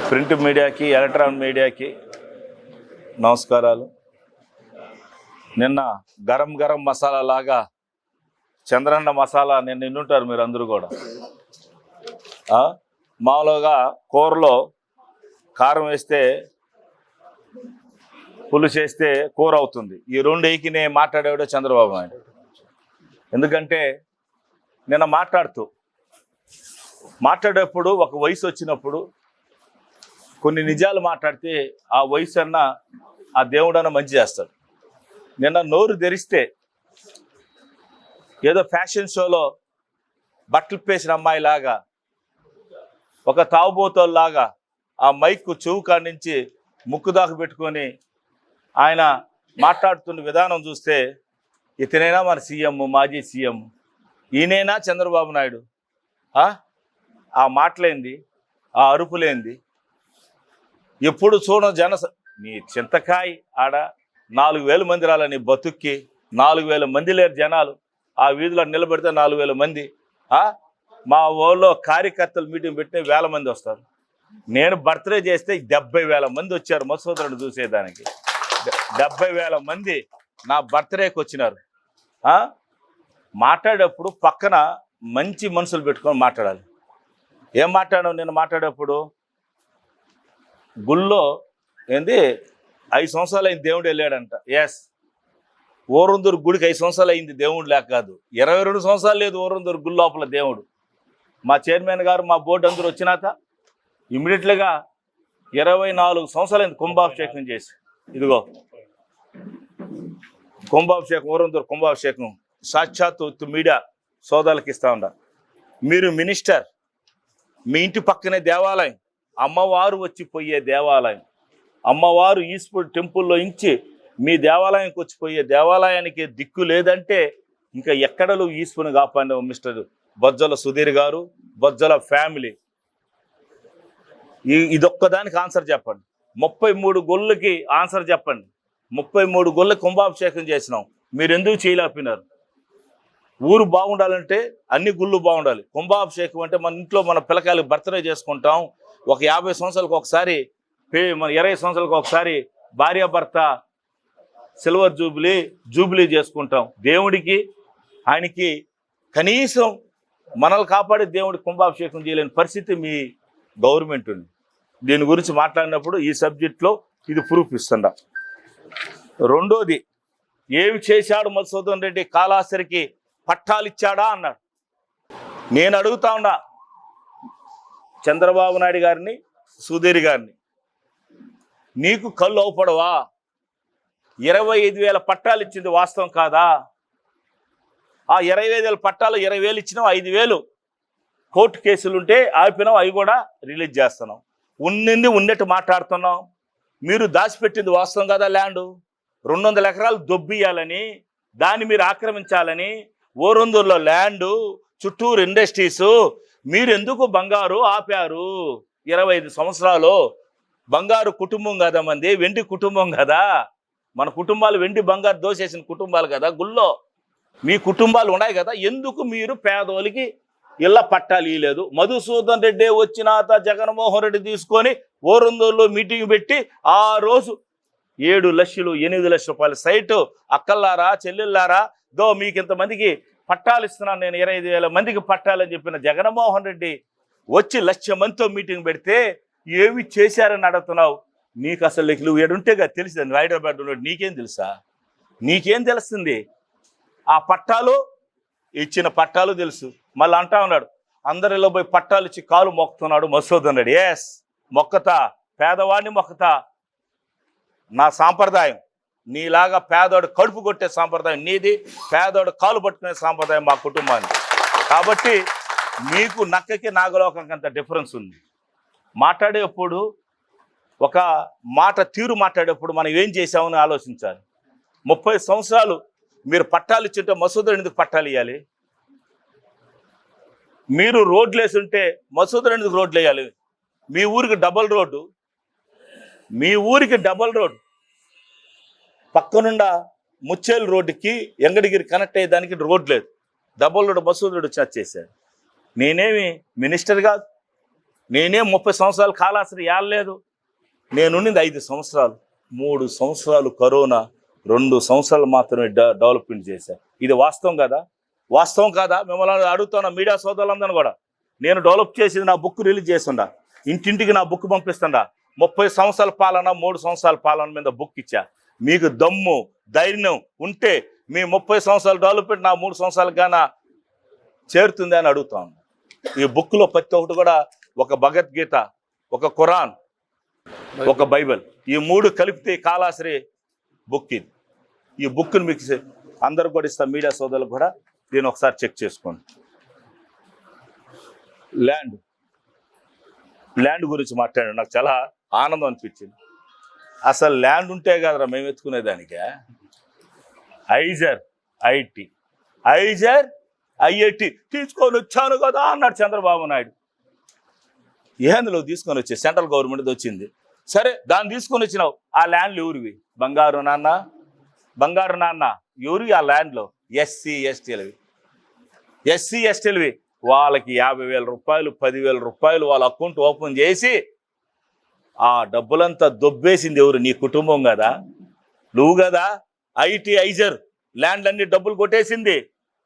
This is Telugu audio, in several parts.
ప్రింట్ మీడియాకి ఎలక్ట్రానిక్ మీడియాకి నమస్కారాలు. నిన్న గరం గరం మసాలా లాగా చంద్రన్న మసాలా నిన్న నిన్నుంటారు మీరు అందరూ కూడా. మామూలుగా కూరలో కారం వేస్తే పులుసు వేస్తే కూర అవుతుంది. ఈ రెండు ఏకినే మాట్లాడేవాడు చంద్రబాబు నాయుడు. ఎందుకంటే నిన్న మాట్లాడేటప్పుడు ఒక వయసు వచ్చినప్పుడు కొన్ని నిజాలు మాట్లాడితే ఆ వయసు అన్న ఆ దేవుడన్న మంచి చేస్తాడు. నిన్న నోరు తెరిస్తే ఏదో ఫ్యాషన్ షోలో బట్టలు పేసిన అమ్మాయిలాగా ఒక తాగుబోతోలాగా ఆ మైక్ చెవు కాడి నుంచి ముక్కు దాకా పెట్టుకొని ఆయన మాట్లాడుతున్న విధానం చూస్తే ఇతనైనా మన సీఎం, మాజీ సీఎం, ఈయనైనా చంద్రబాబు నాయుడు? ఆ మాటలేంది, ఆ అరుపులేంది? ఎప్పుడు చూడ నీ చింతకాయ ఆడ 4,000 మంది రాల నీ బతుక్కి 4,000 మంది లేరు జనాలు. ఆ వీధిలో నిలబెడితే 4,000 మంది. మా ఊళ్ళో కార్యకర్తలు మీటింగ్ పెట్టిన 1,000 మంది వస్తారు. నేను బర్త్డే చేస్తే 70,000 మంది వచ్చారు మధుసూదనుడు చూసేదానికి. 70,000 మంది నా బర్త్డేకి వచ్చినారు. మాట్లాడేటప్పుడు పక్కన మంచి మనుషులు పెట్టుకొని మాట్లాడాలి. ఏం మాట్లాడావు? నేను మాట్లాడేటప్పుడు గుళ్ళో ఏంది 5 సంవత్సరాలు అయింది దేవుడు వెళ్ళాడంట. ఎస్, ఓరందూరు గుడికి 5 సంవత్సరాలు అయింది దేవుడు లేక కాదు. 22 సంవత్సరాలు లేదు ఓరందూరు గుడి లోపల దేవుడు. మా చైర్మన్ గారు మా బోర్డు అందరూ వచ్చినాక ఇమ్మీడియట్లుగా 24 సంవత్సరాలు అయింది కుంభాభిషేకం చేసి. ఇదిగో కుంభాభిషేకం, ఓరందూరు కుంభాభిషేకం సాక్షాత్తు మీడియా సోదరులకు ఇస్తా ఉండ. మీరు మినిస్టర్, మీ ఇంటి పక్కనే దేవాలయం, అమ్మవారు వచ్చిపోయే దేవాలయం, అమ్మవారు ఈశ్వరుడు టెంపుల్లో ఇంచి మీ దేవాలయంకి వచ్చిపోయే దేవాలయానికి దిక్కు లేదంటే ఇంకా ఎక్కడలు ఈశ్వరుని కాపాడిన మిస్టర్ బొజ్జల సుధీర్ గారు, బొజ్జల ఫ్యామిలీ. ఇదొక్కదానికి ఆన్సర్ చెప్పండి. 33 గొళ్ళకి ఆన్సర్ చెప్పండి. 33 గొళ్ళకి కుంభాభిషేకం చేసినాం, మీరు ఎందుకు చేయలేకపోయినారు? ఊరు బాగుండాలంటే అన్ని గుళ్ళు బాగుండాలి. కుంభాభిషేకం అంటే మన ఇంట్లో మన పిల్లకాయలకు బర్త్డే చేసుకుంటాం. ఒక 50 సంవత్సరాలకు ఒకసారి, మన 20 సంవత్సరాలకు ఒకసారి భార్యాభర్త సిల్వర్ జూబ్లీ చేసుకుంటాం. దేవుడికి ఆయనకి కనీసం మనల్ని కాపాడే దేవుడికి కుంభాభిషేకం చేయలేని పరిస్థితి మీ గవర్నమెంట్ ఉంది. దీని గురించి మాట్లాడినప్పుడు ఈ సబ్జెక్ట్లో ఇది ప్రూఫ్ ఇస్తుండ. రెండోది, ఏమి చేశాడు మధుసూదన్ రెడ్డి? కాళాస్త్రికి పట్టాలు ఇచ్చాడా అన్నాడు. నేను అడుగుతా ఉన్నా చంద్రబాబు నాయుడు గారిని, సుధీర్ గారిని, నీకు కళ్ళు అవుపడవా? 25,000 పట్టాలు ఇచ్చింది వాస్తవం కాదా? ఆ 25,000 పట్టాలు 20,000 ఇచ్చినావు, 5,000 కోర్టు కేసులుంటే ఆపినావు, అవి కూడా రిలీజ్ చేస్తున్నాం. ఉన్నింది ఉన్నట్టు మాట్లాడుతున్నాం. మీరు దాచిపెట్టింది వాస్తవం కదా. ల్యాండు 200 ఎకరాలు దొబ్బియాలని, దాన్ని మీరు ఆక్రమించాలని, ఓరందూరులో ల్యాండు, చుట్టూరు ఇండస్ట్రీసు, మీరు ఎందుకు బంగారు ఆపారు? 25 సంవత్సరాలు బంగారు కుటుంబం కదా మంది, వెండి కుటుంబం కదా. మన కుటుంబాలు వెండి బంగారు దోసేసిన కుటుంబాలు కదా. గుళ్ళో మీ కుటుంబాలు ఉన్నాయి కదా. ఎందుకు మీరు పేదోళ్ళకి ఇళ్ళ పట్టాలు ఇవ్వలేదు? మధుసూదన్ రెడ్డి వచ్చినాత జగన్మోహన్ రెడ్డి తీసుకొని ఓరందూరులో మీటింగ్ పెట్టి ఆ రోజు 7 లక్షలు 8 లక్షల రూపాయల సైటు, అక్కల్లారా చెల్లెళ్ళారా దో మీకు ఇంతమందికి పట్టాలు ఇస్తున్నాను నేను, 25,000 మందికి పట్టాలని చెప్పిన జగన్మోహన్ రెడ్డి వచ్చి 1,00,000 మందితో మీటింగ్ పెడితే ఏమి చేశారని అడుగుతున్నావు? నీకు అసలు నువ్వు ఏడుంటేగా తెలిసింది. హైదరాబాద్ నీకేం తెలుసా? నీకేం తెలుస్తుంది? ఆ పట్టాలు ఇచ్చిన పట్టాలు తెలుసు. మళ్ళీ అంటా ఉన్నాడు అందరిలో పోయి పట్టాలు ఇచ్చి కాలు మొక్కుతున్నాడు మధుసూదన్ రెడ్డి. ఎస్, మొక్కతా, పేదవాడిని మొక్కతా. నా సాంప్రదాయం నీలాగా పేదోడు కడుపు కొట్టే సాంప్రదాయం నీది, పేదోడు కాలు పట్టుకునే సాంప్రదాయం మా కుటుంబాన్ని. కాబట్టి మీకు నక్కకి నాగలోకంకి అంత డిఫరెన్స్ ఉంది. మాట్లాడేటప్పుడు ఒక మాట తీరు మాట్లాడేటప్పుడు మనం ఏం చేసామని ఆలోచించాలి. 30 సంవత్సరాలు మీరు పట్టాలు ఇచ్చుంటే మధుసూదన్ ఎందుకు పట్టాలు ఇవ్వాలి? మీరు రోడ్లు వేసి ఉంటే మధుసూదన్ ఎందుకు రోడ్లు వేయాలి? మీ ఊరికి డబల్ రోడ్డు, పక్కనుండా ముచ్చేలు రోడ్డుకి ఎంగడిగిరి కనెక్ట్ అయ్యేదానికి రోడ్ లేదు. డబల్ రోడ్డు మధుసూదన్ రెడ్డి వచ్చి చేశాడు. నేనేమి మినిస్టర్ కాదు, నేనే 30 సంవత్సరాలు కాలాసరి ఏడలేదు. నేనుండింది 5 సంవత్సరాలు. 3 సంవత్సరాలు కరోనా, 2 సంవత్సరాలు మాత్రమే డెవలప్మెంట్ చేశాను. ఇది వాస్తవం కదా? వాస్తవం కాదా? మిమ్మల్ని అడుగుతున్నా, మీడియా సోదరులందరూ కూడా. నేను డెవలప్ చేసింది, నా బుక్ రిలీజ్ చేస్తుండా, ఇంటింటికి నా బుక్ పంపిస్తుండా. 30 సంవత్సరాల పాలన, 3 సంవత్సరాల పాలన మీద బుక్ ఇచ్చా. మీకు దమ్ము ధైర్యం ఉంటే మీ 30 సంవత్సరాలు డెవలప్మెంట్ నా 3 సంవత్సరాలకు గాన చేరుతుంది అని అడుగుతాను. ఈ బుక్లో ప్రతి ఒక్కటి కూడా ఒక భగవద్గీత, ఒక ఖురాన్, ఒక బైబిల్, ఈ 3 కలిపితే కాలాశ్రీ బుక్ ఇది. ఈ బుక్ని మీకు అందరు కూడా ఇస్తాం, మీడియా సోదరులకు కూడా. దీన్ని ఒకసారి చెక్ చేసుకోండి. ల్యాండ్ గురించి మాట్లాడాను, నాకు చాలా ఆనందం అనిపించింది. అసలు ల్యాండ్ ఉంటే కదరా మేము ఎత్తుకునేదానికే. ఐఐటి తీసుకొని వచ్చాను కదా అన్నాడు చంద్రబాబు నాయుడు. ఏందులో తీసుకొని వచ్చే సెంట్రల్ గవర్నమెంట్ వచ్చింది. సరే, దాన్ని తీసుకొని వచ్చినావు. ఆ ల్యాండ్లు ఎవరివి? బంగారు నాన్న ఎవరివి? ఆ ల్యాండ్లో ఎస్సీ ఎస్టీలవి. వాళ్ళకి 50,000 రూపాయలు, 10,000 రూపాయలు వాళ్ళ అకౌంట్ ఓపెన్ చేసి ఆ డబ్బులంతా దొబ్బేసింది ఎవరు? నీ కుటుంబం కదా, నువ్వు కదా. ఐజర్ ల్యాండ్ అన్ని డబ్బులు కొట్టేసింది.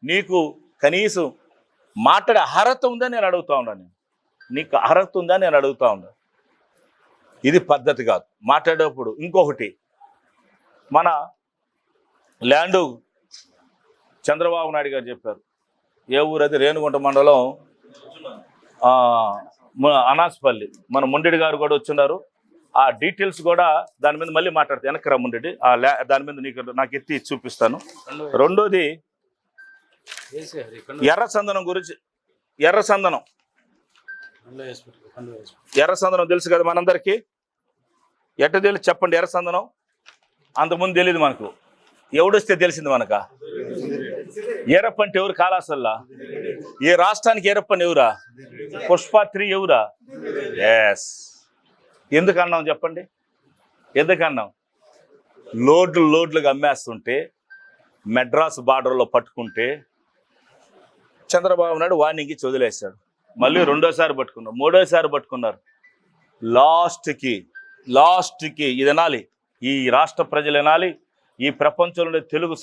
నీకు కనీసం మాట్లాడే అర్హత ఉందని నేను అడుగుతా ఉన్నాను. నీకు అర్హత ఉందని నేను అడుగుతా ఉన్నాను. ఇది పద్ధతి కాదు మాట్లాడేటప్పుడు. ఇంకొకటి, మన ల్యాండు చంద్రబాబు నాయుడు గారు చెప్పారు. ఏ ఊరు అది? రేణుగుంట మండలం అనాస్పల్లి. మన ముండెడి గారు కూడా వచ్చున్నారు. ఆ డీటెయిల్స్ కూడా దాని మీద మళ్ళీ మాట్లాడతాను. వెనక్కి ముండెడి దాని మీద నాకు ఎత్తి చూపిస్తాను. రెండోది ఎర్రచందనం గురించి. ఎర్రచందనం తెలుసు కదా మనందరికీ. ఎట్ట తెలుసు చెప్పండి? ఎర్రచందనం అంతకుముందు తెలియదు మనకు. ఎవడొస్తే తెలిసింది మనక? ఎర్రప్పంటే ఎవరు? కాలాసల్లా. ఈ రాష్ట్రానికి ఎర్రప్పని ఎవరా? పుష్ప 3 ఎవరా? ఎస్. ఎందుకు అన్నాం చెప్పండి? ఎందుకన్నాం? లోడ్లుగా అమ్మేస్తుంటే, మెడ్రాస్ బార్డర్లో పట్టుకుంటే చంద్రబాబు నాయుడు వార్నింగ్ ఇచ్చి వదిలేశాడు. మళ్ళీ రెండోసారి పట్టుకున్నారు, మూడోసారి పట్టుకున్నారు. లాస్ట్కి ఇది వినాలి, ఈ రాష్ట్ర ప్రజలు వినాలి, ఈ ప్రపంచంలో తెలుగు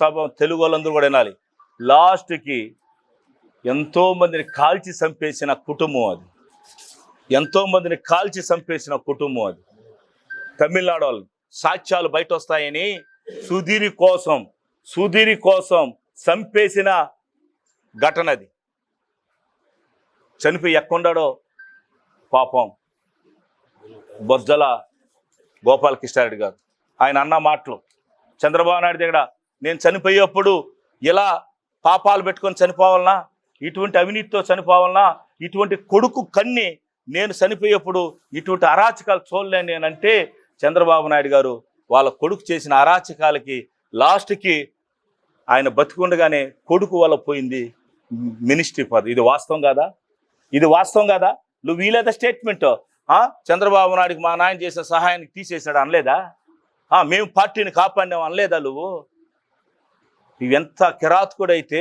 వాళ్ళందరూ కూడా వినాలి. లాస్ట్కి ఎంతోమందిని కాల్చి చంపేసిన కుటుంబం అది. ఎంతోమందిని కాల్చి చంపేసిన కుటుంబం అది. తమిళనాడు వాళ్ళు సాక్ష్యాలు బయట వస్తాయని సుధీరి కోసం చంపేసిన ఘటన అది. చనిపోయి ఎక్కడున్నాడో పాపం బొజ్జల గోపాలకృష్ణారెడ్డి గారు. ఆయన అన్న మాటలు చంద్రబాబు నాయుడు దగ్గర, నేను చనిపోయేప్పుడు ఇలా పాపాలు పెట్టుకొని చనిపోవాలన్నా, ఇటువంటి అవినీతితో చనిపోవాలన్నా, ఇటువంటి కొడుకు కన్ని నేను చనిపోయేప్పుడు ఇటువంటి అరాచకాలు చూడలేను నేనంటే, చంద్రబాబు నాయుడు గారు వాళ్ళ కొడుకు చేసిన అరాచకాలకి లాస్ట్కి ఆయన బతికుండగానే కొడుకు వల్ల పోయింది మినిస్ట్రీ పదవి. ఇది వాస్తవం కాదా? నువ్వు వీలేదా స్టేట్మెంట్? చంద్రబాబు నాయుడికి మా నాయన చేసిన సహాయానికి తీసేసాడు అనలేదా? మేము పార్టీని కాపాడినాం అనలేదా నువ్వు? ఇవెంత కిరాతకుడైతే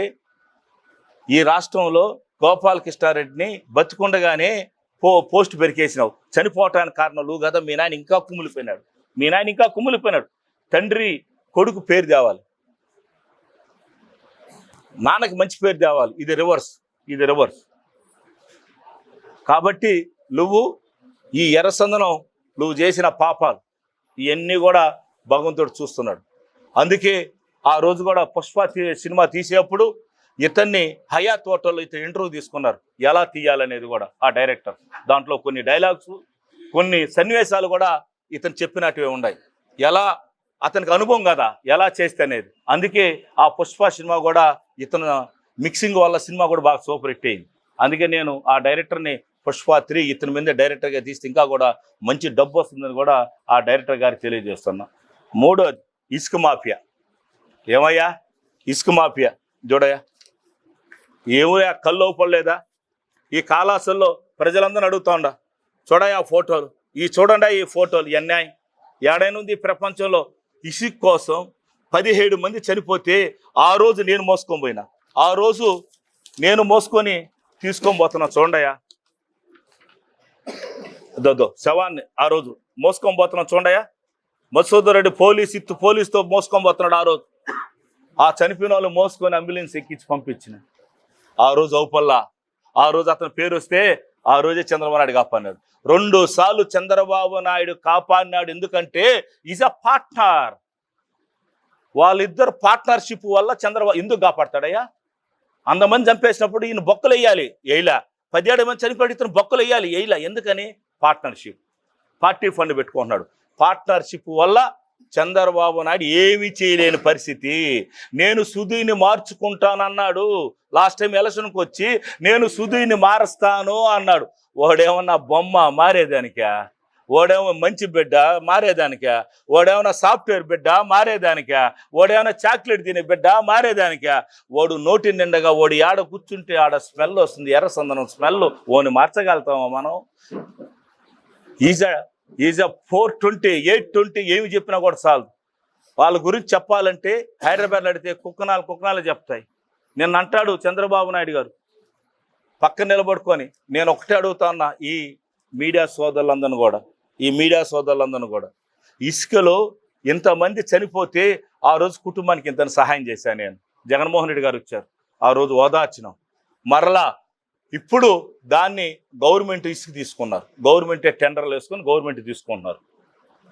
ఈ రాష్ట్రంలో గోపాలకృష్ణారెడ్డిని బతికుండగానే పోస్ట్ పెరికేసినావు. చనిపోవటానికి కారణం నువ్వు కదా. మీ నాయన ఇంకా కుమ్ములిపోయినాడు. తండ్రి కొడుకు పేరు తేవాలి, నాన్నకి మంచి పేరు తేవాలి. ఇది రివర్స్. కాబట్టి నువ్వు ఈ ఎర్రచందనం నువ్వు చేసిన పాపాలు ఇవన్నీ కూడా భగవంతుడు చూస్తున్నాడు. అందుకే ఆ రోజు కూడా పుష్ప సినిమా తీసేటప్పుడు ఇతన్ని హయాత్ హోటల్లో ఇతను ఇంటర్వ్యూ తీసుకున్నారు, ఎలా తీయాలనేది కూడా ఆ డైరెక్టర్. దాంట్లో కొన్ని డైలాగ్స్, కొన్ని సన్నివేశాలు కూడా ఇతను చెప్పినట్టువే ఉన్నాయి. ఎలా అతనికి అనుభవం కదా ఎలా చేస్తే అనేది. అందుకే ఆ పుష్ప సినిమా కూడా ఇతను మిక్సింగ్ వల్ల సినిమా కూడా బాగా సూపర్ హిట్ అయింది. అందుకే నేను ఆ డైరెక్టర్ని పుష్ప 3 ఇతని మీద డైరెక్టర్గా తీస్తే ఇంకా కూడా మంచి డబ్బు వస్తుందని కూడా ఆ డైరెక్టర్ గారికి తెలియజేస్తున్నా. మూడోది ఇసుక మాఫియా. ఏమయ్యా ఇసుక మాఫియా చూడయ్యా, ఏమయ్యా కళ్ళు పడలేదా? ఈ కాలాసల్లో ప్రజలందరూ అడుగుతా ఉండా, చూడయ్యా ఫోటోలు, చూడండి ఈ ఫోటోలు. అన్యాయం ఏడైనా ప్రపంచంలో. ఇసుక కోసం 17 మంది చనిపోతే ఆ రోజు నేను మోసుకొని పోయినా, ఆ రోజు నేను మోసుకొని తీసుకొని పోతున్నా. చూడయ్యా శవాన్ని ఆ రోజు మోసుకొని పోతున్నాం చూడయా, మధుసూదన్ రెడ్డి పోలీసుతో మోసుకొని పోతున్నాడు ఆ రోజు. ఆ చనిపోయిన వాళ్ళు మోసుకొని అంబులెన్స్ ఎక్కించి పంపించిన ఆ రోజు అవుపల్లా. ఆ రోజు అతని పేరు వస్తే ఆ రోజే చంద్రబాబు నాయుడు కాపాడినాడు. 2 సార్లు చంద్రబాబు నాయుడు కాపాడినాడు. ఎందుకంటే ఈజ్ అ పార్ట్నర్. వాళ్ళిద్దరు పార్ట్నర్షిప్ వల్ల చంద్రబాబు ఎందుకు కాపాడతాడయ్యా? 100 మంది చంపేసినప్పుడు ఈయన బొక్కలు వేయాలి, వేయలా. 17 మంది చనిపోయి ఇతను బొక్కలు వేయాలి, వేయలా. ఎందుకని? పార్ట్నర్షిప్. పార్టీ ఫండ్ పెట్టుకుంటున్నాడు. పార్ట్నర్షిప్ వల్ల చంద్రబాబు నాయుడు ఏమీ చేయలేని పరిస్థితి. నేను సుధీని మార్చుకుంటానన్నాడు. లాస్ట్ టైం ఎలక్షన్కి వచ్చి నేను సుధీని మారుస్తాను అన్నాడు. వాడేమన్నా బొమ్మ మారేదానికా? వాడేమో మంచి బిడ్డ మారేదానికా? వాడేమన్నా సాఫ్ట్వేర్ బిడ్డ మారేదానికా? వాడేమన్నా చాక్లెట్ తినే బిడ్డ మారేదానికా? వాడు నోటి నిండగా వాడు ఆడ కూర్చుంటే ఆడ స్మెల్ వస్తుంది, ఎర్ర సందనం స్మెల్. వాడిని మార్చగలుగుతామా మనం? ఈజ్ అ 420, 820 ఏమి చెప్పినా కూడా చాలు. వాళ్ళ గురించి చెప్పాలంటే హైదరాబాద్లో అడిగితే కుక్కనాలు చెప్తాయి. నిన్న అంటాడు చంద్రబాబు నాయుడు గారు పక్కన నిలబడుకొని, నేను ఒకటే అడుగుతా ఉన్నా ఈ మీడియా సోదరులందరిని కూడా, ఇసుకలో ఇంతమంది చనిపోతే ఆ రోజు కుటుంబానికి ఇంత సహాయం చేశాను నేను. జగన్మోహన్ రెడ్డి గారు వచ్చారు, ఆ రోజు ఓదార్చినాం. మరలా ఇప్పుడు దాన్ని గవర్నమెంట్ ఇసుక తీసుకున్నారు, గవర్నమెంటే టెండర్లు వేసుకొని గవర్నమెంట్ తీసుకుంటున్నారు.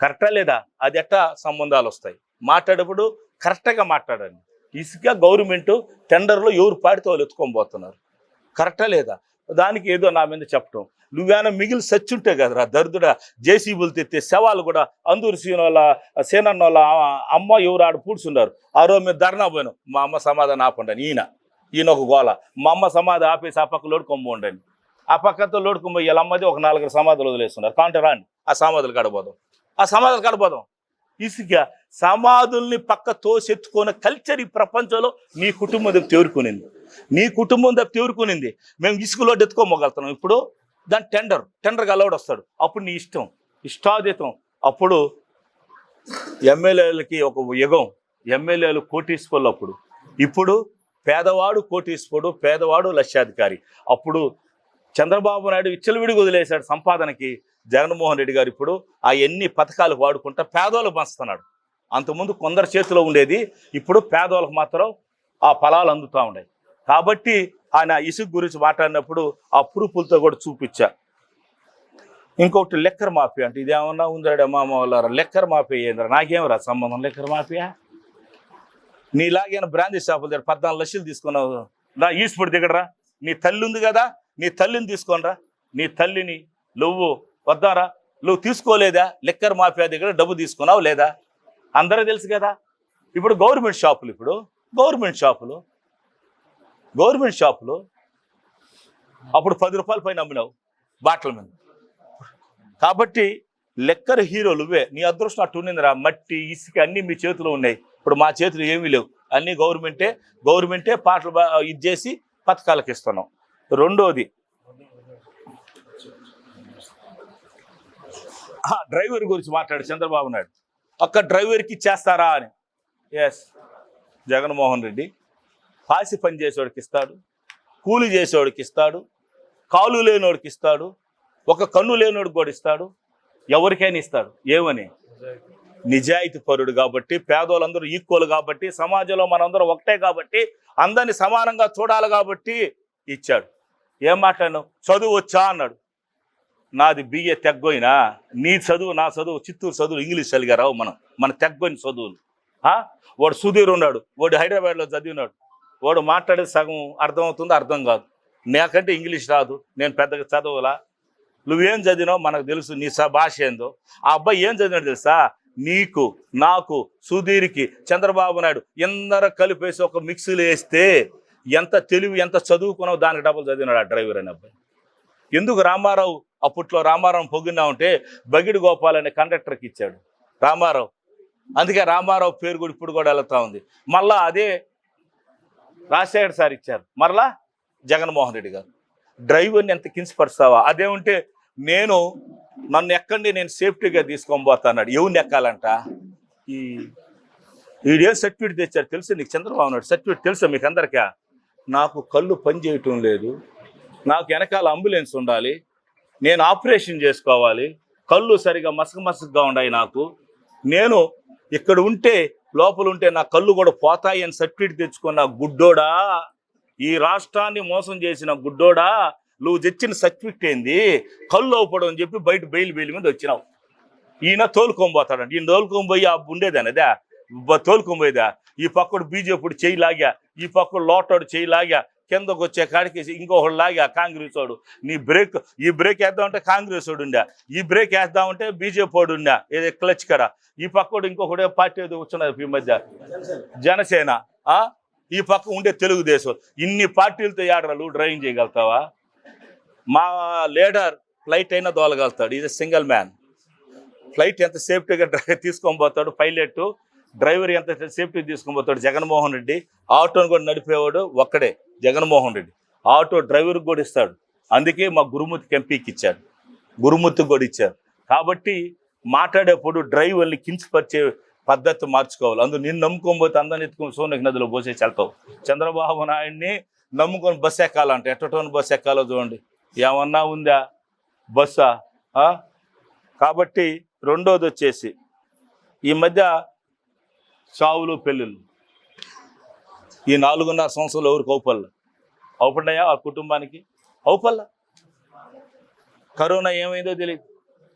కరెక్టా లేదా? అది ఎట్టా సంబంధాలు వస్తాయి? మాట్లాడేప్పుడు కరెక్ట్గా మాట్లాడండి. ఇసుక గవర్నమెంట్ టెండర్లో ఎవరు పాడితే వాళ్ళు ఎత్తుకొని పోతున్నారు. కరెక్టా లేదా? దానికి ఏదో నా మీద చెప్పటం. నువ్వేనా మిగిలి సచ్చుంటే కదరా దరిద్రుడా. జేసీబీలు తెస్తే శవాలు కూడా అందూరు సీనన్న వాళ్ళ అమ్మ ఎవరు ఆడ పూడ్చున్నారు. ఆ రోజు మేము ధర్నా పోయినాం, మా అమ్మ సమాధానం ఆపండి. ఈయన ఒక గోల, మా అమ్మ సమాధి ఆపేసి ఆ పక్క లోడుకొమ్మండి. ఆ పక్కతో లోడుకొమ్మ వీళ్ళ అమ్మది ఒక 4 సమాధులు వదిలేస్తున్నారు. కాంటే రాండి ఆ సమాధులు కడబోదాం. ఇసుక సమాధుల్ని పక్క తోసెత్తుకునే కల్చర్ ఈ ప్రపంచంలో నీ కుటుంబం తప్పి తేరుకునింది. మేము ఇసుక లోడ్ ఎత్తుకోమగలుగుతున్నాం. ఇప్పుడు దాని టెండర్గా అలౌడ్ వస్తాడు. అప్పుడు నీ ఇష్టాతీతం. అప్పుడు ఎమ్మెల్యేలకి ఒక యుగం, ఎమ్మెల్యేలు కోటీశ్వరులు. అప్పుడు ఇప్పుడు పేదవాడు కోటీశ్వరుడు, పేదవాడు లక్షాధికారి. అప్పుడు చంద్రబాబు నాయుడు విచ్చలవిడిగా వదిలేశాడు సంపాదనకి. జగన్మోహన్ రెడ్డి గారు ఇప్పుడు ఆ ఎన్ని పథకాలు వాడుకుంటా పేదవాళ్ళకు పంచుతున్నాడు. అంతకుముందు కొందరి చేతిలో ఉండేది, ఇప్పుడు పేదవాళ్ళకు మాత్రం ఆ ఫలాలు అందుతూ ఉన్నాయి. కాబట్టి ఆయన ఇసుక గురించి మాట్లాడినప్పుడు ఆ ప్రూఫ్లతో కూడా చూపించా. ఇంకొకటి లెక్కర్ మాఫియా అంటే ఇదేమన్నా ఉందాడే మామ వాళ్ళ లెక్కర్ మాఫియా ఏంద్రా? నాకేం రా సంబంధం లెక్కర్ మాఫియా? నీలాగైనా బ్రాందీ షాపుల దగ్గర 14 లక్షలు తీసుకున్నావు నా ఈస్పూడి దిగడరా. నీ తల్లి ఉంది కదా, నీ తల్లిని తీసుకోనరా. నీ తల్లిని నువ్వు వద్దారా? నువ్వు తీసుకోలేదా? లెక్కర్ మాఫియా దగ్గర డబ్బు తీసుకున్నావు లేదా? అందరూ తెలుసు కదా. ఇప్పుడు గవర్నమెంట్ షాపులు అప్పుడు 10 రూపాయల పైన అమ్మినావు బాటల మీద. కాబట్టి లెక్కర్ హీరోలు ఇవే. నీ అదృష్టం అట్టు ఉన్నిందిరా. మట్టి ఇసుక అన్నీ మీ చేతిలో ఉన్నాయి. ఇప్పుడు మా చేతులు ఏమీ లేవు, అన్నీ గవర్నమెంటే పాటలు ఇది చేసి పథకాలకు ఇస్తున్నాం. రెండోది డ్రైవర్ గురించి మాట్లాడు చంద్రబాబు నాయుడు. ఒక్క డ్రైవర్కి ఇచ్చేస్తారా అని. ఎస్, జగన్మోహన్ రెడ్డి పాసి పని చేసేవాడికి ఇస్తాడు, కూలి చేసేవాడికి ఇస్తాడు, కాలు లేనివాడికి ఇస్తాడు, ఒక కన్ను లేనివాడికి కూడా ఇస్తాడు, ఎవరికైనా ఇస్తాడు. ఏమని? నిజాయితీ పరుడు కాబట్టి, పేదోళ్ళందరూ ఈక్వల్ కాబట్టి, సమాజంలో మనందరం ఒకటే కాబట్టి, అందరినీ సమానంగా చూడాలి కాబట్టి ఇచ్చాడు. ఏం మాట్లాడినావు? చదువు వచ్చా అన్నాడు. నాది బిఏ తెగ్గోయినా, నీ చదువు నా చదువు చిత్తూరు చదువు ఇంగ్లీష్ చదివారావు మన తెగ్గోని చదువులు. వాడు సుధీర్ ఉన్నాడు, వాడు హైదరాబాద్లో చదివినాడు. వాడు మాట్లాడేది సగం అర్థమవుతుంది, అర్థం కాదు. నాకంటే ఇంగ్లీష్ రాదు, నేను పెద్దగా చదవలా. నువ్వేం చదివినావు మనకు తెలుసు, నీ భాష ఏందో. ఆ అబ్బాయి ఏం చదివినాడు తెలుసా? నీకు, నాకు, సుధీర్కి, చంద్రబాబు నాయుడు ఎందరూ కలిపేసి ఒక మిక్సీలు వేస్తే ఎంత తెలివి, ఎంత చదువుకున్నావు దానికి డబ్బులు చదివినాడు ఆ డ్రైవర్ అనే అబ్బాయి. ఎందుకు రామారావు అప్పట్లో రామారావు పొగినా ఉంటే బగిడి గోపాల్ అనే కండక్టర్కి ఇచ్చాడు రామారావు. అందుకే రామారావు పేరు కూడా ఇప్పుడు కూడా వెళుతూ ఉంది. మళ్ళా అదే రాజశేఖర్ సార్ ఇచ్చారు, మరలా జగన్మోహన్ రెడ్డి గారు. డ్రైవర్ని ఎంత కించపరుస్తావా? అదేమంటే నన్ను ఎక్కండి, నేను సేఫ్టీగా తీసుకొని పోతాన్నాడు. ఎవరిని ఎక్కాలంట? వీడేం సర్టిఫికేట్ తెచ్చారు తెలుసు నీకు? చంద్రబాబు నాయుడు సర్టిఫికేట్ తెలుసా మీకు అందరికీ? నాకు కళ్ళు పని చేయటం లేదు, నాకు వెనకాల అంబులెన్స్ ఉండాలి, నేను ఆపరేషన్ చేసుకోవాలి, కళ్ళు సరిగా మసకగా ఉన్నాయి నాకు, నేను ఇక్కడ ఉంటే లోపల ఉంటే నా కళ్ళు కూడా పోతాయి అని సర్టిఫికేట్ తెచ్చుకున్న గుడ్డోడా, ఈ రాష్ట్రాన్ని మోసం చేసిన గుడ్డోడా, నువ్వు తెచ్చిన సర్టిఫికేట్ ఏంది? కళ్ళు అవ్వడం అని చెప్పి బయట బెయిల్ మీద వచ్చినావు. ఈయన తోలుకొనిపోతాడంట. ఈయన తోలుకొని ఆ ఉండేదానిదా తోలుకొనిపోయేదా? ఈ పక్కడు బీజేపీ చేయి లాగా, ఈ పక్కడు లోటాడు చేయి లాగా, కిందకు వచ్చే కాడికి ఇంకొకడు లాగా కాంగ్రెస్ వాడు. ఈ బ్రేక్ వేద్దామంటే కాంగ్రెస్ వాడు ఉండా, ఈ బ్రేక్ వేద్దామంటే బీజేపీ వాడు ఉండా, ఏదో క్లచ్ కడ. ఈ పక్కడు ఇంకొకడే పార్టీ ఏదో వచ్చినది ఈ మధ్య జనసేన, ఈ పక్క ఉండే తెలుగుదేశం. ఇన్ని పార్టీలతో ఏడరాలు డ్రైవింగ్ చేయగలుగుతావా? మా లీడర్ ఫ్లైట్ అయినా దోలగలుగుతాడు. Is a single man. Flight ఎంత సేఫ్టీగా తీసుకొని పోతాడు, పైలట్ డ్రైవర్ ఎంత సేఫ్టీ తీసుకొని పోతాడు జగన్మోహన్ రెడ్డి. ఆటోని కూడా నడిపేవాడు ఒక్కడే జగన్మోహన్ రెడ్డి. ఆటో డ్రైవర్కి కూడా ఇస్తాడు. అందుకే మా గురుమూర్తికి ఎంపీకి ఇచ్చాడు, గురుమూర్తికి కూడా ఇచ్చారు. కాబట్టి మాట్లాడేప్పుడు డ్రైవర్ని కించపరిచే పద్ధతి మార్చుకోవాలి. అందుకు నిన్ను నమ్ముకోకపోతే అందరిని ఎత్తుకొని సోనకి నదిలో పోసేసి వెళ్తావు. చంద్రబాబు నాయుడిని నమ్ముకొని బస్సు ఎక్కాలంటే ఎట్టటోని బస్సు ఎక్కాలో చూడండి, ఏమన్నా ఉందా బస్సా? కాబట్టి రెండోది వచ్చేసి ఈ మధ్య చావులు పెళ్ళిళ్ళు, ఈ 4.5 సంవత్సరాలు ఎవరికి అవుపడ్డాయా? ఆ కుటుంబానికి అవుపల్లా. కరోనా ఏమైందో తెలియదు.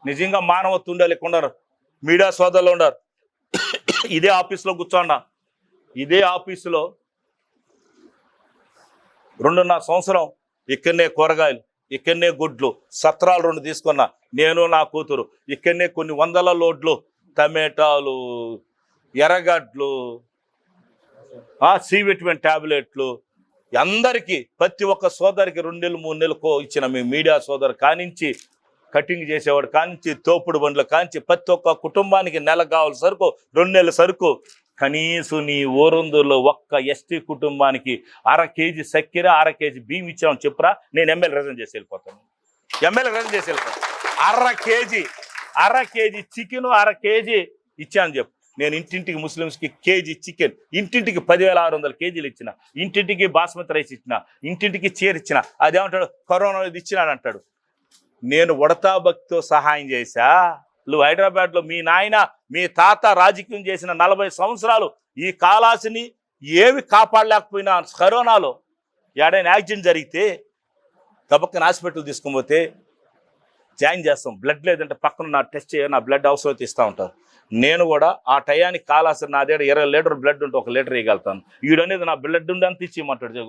నిజంగా మానవత్వం ఉండాలి. ఉన్నారు మీడియా సోదరులు ఉన్నారు. ఇదే ఆఫీస్లో కూర్చోండా, ఇదే ఆఫీసులో 2.5 సంవత్సరం ఇక్కడనే కూరగాయలు, ఇక్కడనే గుడ్లు, సత్రాలు 2 తీసుకున్నా నేను నా కూతురు. ఇక్కడనే కొన్ని 100 లోడ్లు టమాటాలు, ఎర్రగడ్లు, సి విటమిన్ టాబ్లెట్లు అందరికీ ప్రతి ఒక్క సోదరికి 2 నెలలు 3 నెలలకు ఇచ్చిన మీ మీడియా సోదరు కానించి, కటింగ్ చేసేవాడు కానించి, తోపుడు బండ్లు కానించి ప్రతి ఒక్క కుటుంబానికి నెలకు కావాలి సరుకు, 2 నెలల సరుకు. కనీసం నీ ఊరందులో ఒక్క ఎస్టీ కుటుంబానికి 1/2 కేజీ చక్కెర, 1/2 కేజీ బియ్యం ఇచ్చామని చెప్పురా, నేను ఎమ్మెల్యే రిజైన్ చేసి వెళ్ళిపోతాను. ఎమ్మెల్యే రిజైన్ చేసి వెళ్ళిపోతాను. 1/2 కేజీ చికెన్, 1/2 కేజీ ఇచ్చాను చెప్పు. నేను ఇంటింటికి ముస్లిమ్స్కి కేజీ చికెన్, ఇంటింటికి 10,600 కేజీలు ఇచ్చిన, ఇంటింటికి బాస్మతి రైస్ ఇచ్చిన, ఇంటింటికి చీర ఇచ్చిన. అదేమంటాడు కరోనా ఇచ్చినాడు అంటాడు. నేను ఉడతా భక్తితో సహాయం చేశా. నువ్వు హైదరాబాద్లో మీ నాయన మీ తాత రాజకీయం చేసిన 40 సంవత్సరాలు ఈ కాలాసిని ఏవి కాపాడలేకపోయినా కరోనాలో ఏడైనా యాక్సిడెంట్ జరిగితే గబక్కన హాస్పిటల్ తీసుకొని పోతే జాయిన్ చేస్తాం. బ్లడ్ లేదంటే పక్కన నా టెస్ట్ చేయ, నా బ్లడ్ అవసరం ఇస్తూ ఉంటారు. నేను కూడా ఆ టయానికి కాలాసిన నా దగ్గర 20 లీటర్ బ్లడ్ ఉంటే 1 లీటర్ ఇవ్వగలుగుతాను. వీడనేది నా బ్లడ్ ఉండి అంత ఇచ్చేయమంటాడు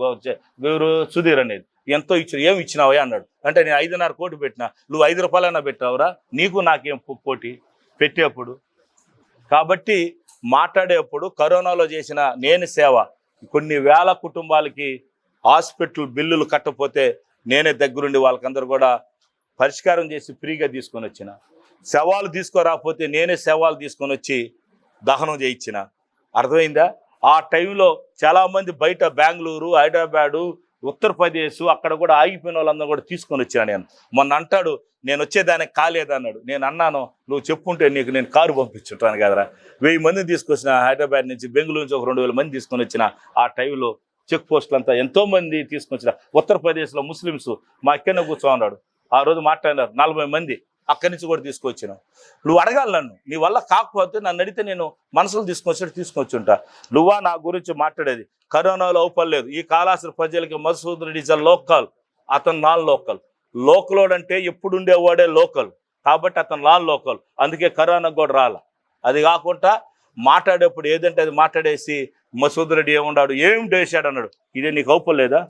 గౌరు సుధీర్ అనేది. ఎంతో ఇచ్చిన, ఏమి ఇచ్చినావా అన్నాడు. అంటే నేను 5.5 కోట్లు పెట్టినా, నువ్వు 5 రూపాయలైనా పెట్టావురా, నీకు నాకేం పోటీ పెట్టేప్పుడు. కాబట్టి మాట్లాడేప్పుడు కరోనాలో చేసిన నేను సేవ, కొన్ని వేల కుటుంబాలకి హాస్పిటల్ బిల్లులు కట్టకపోతే నేనే దగ్గరుండి వాళ్ళకందరూ కూడా పరిష్కారం చేసి ఫ్రీగా తీసుకొని వచ్చిన. శవాలు తీసుకురాకపోతే నేనే శవాలు తీసుకొని వచ్చి దహనం చేయించిన. అర్థమైందా? ఆ టైంలో చాలామంది బయట బెంగళూరు, హైదరాబాదు, ఉత్తరప్రదేశ్ అక్కడ కూడా ఆగిపోయిన వాళ్ళందరూ కూడా తీసుకొని వచ్చాను. నేను మొన్న అంటాడు నేను వచ్చేదానికి కాలేదన్నాడు. నేను అన్నాను నువ్వు చెప్పుంటే నీకు నేను కారు పంపించుంటాను కదరా. 1000 మందిని తీసుకొచ్చిన హైదరాబాద్ నుంచి, బెంగళూరు నుంచి ఒక 2000 మంది తీసుకొని వచ్చిన. ఆ టైంలో చెక్ పోస్టులు అంతా ఎంతోమంది తీసుకొచ్చిన. ఉత్తరప్రదేశ్లో ముస్లిమ్స్ మా ఇక్కడనే కూర్చోన్నాడు. ఆ రోజు మాట్లాడినారు 40 మంది అక్కడి నుంచి కూడా తీసుకొచ్చినావు. నువ్వు అడగాలి నన్ను, నీ వల్ల కాకపోతే నన్ను అడిగితే నేను మనసులు తీసుకొచ్చుంటా. నువ్వా నా గురించి మాట్లాడేది? కరోనాలో అవుపలేదు. ఈ కాలాసిన ప్రజలకి మసూద్ రెడ్డి ఇస్ లోకల్, అతను నాన్ లోకల్. లోకలోడ్ అంటే ఎప్పుడు ఉండేవాడే లోకల్, కాబట్టి అతను నాన్ లోకల్. అందుకే కరోనాకు కూడా రాల. అది కాకుండా మాట్లాడేప్పుడు ఏదంటే అది మాట్లాడేసి మసూద్ రెడ్డి ఏమున్నాడు, ఏం చేశాడు అన్నాడు. ఇదే నీకు అవుపలేదా?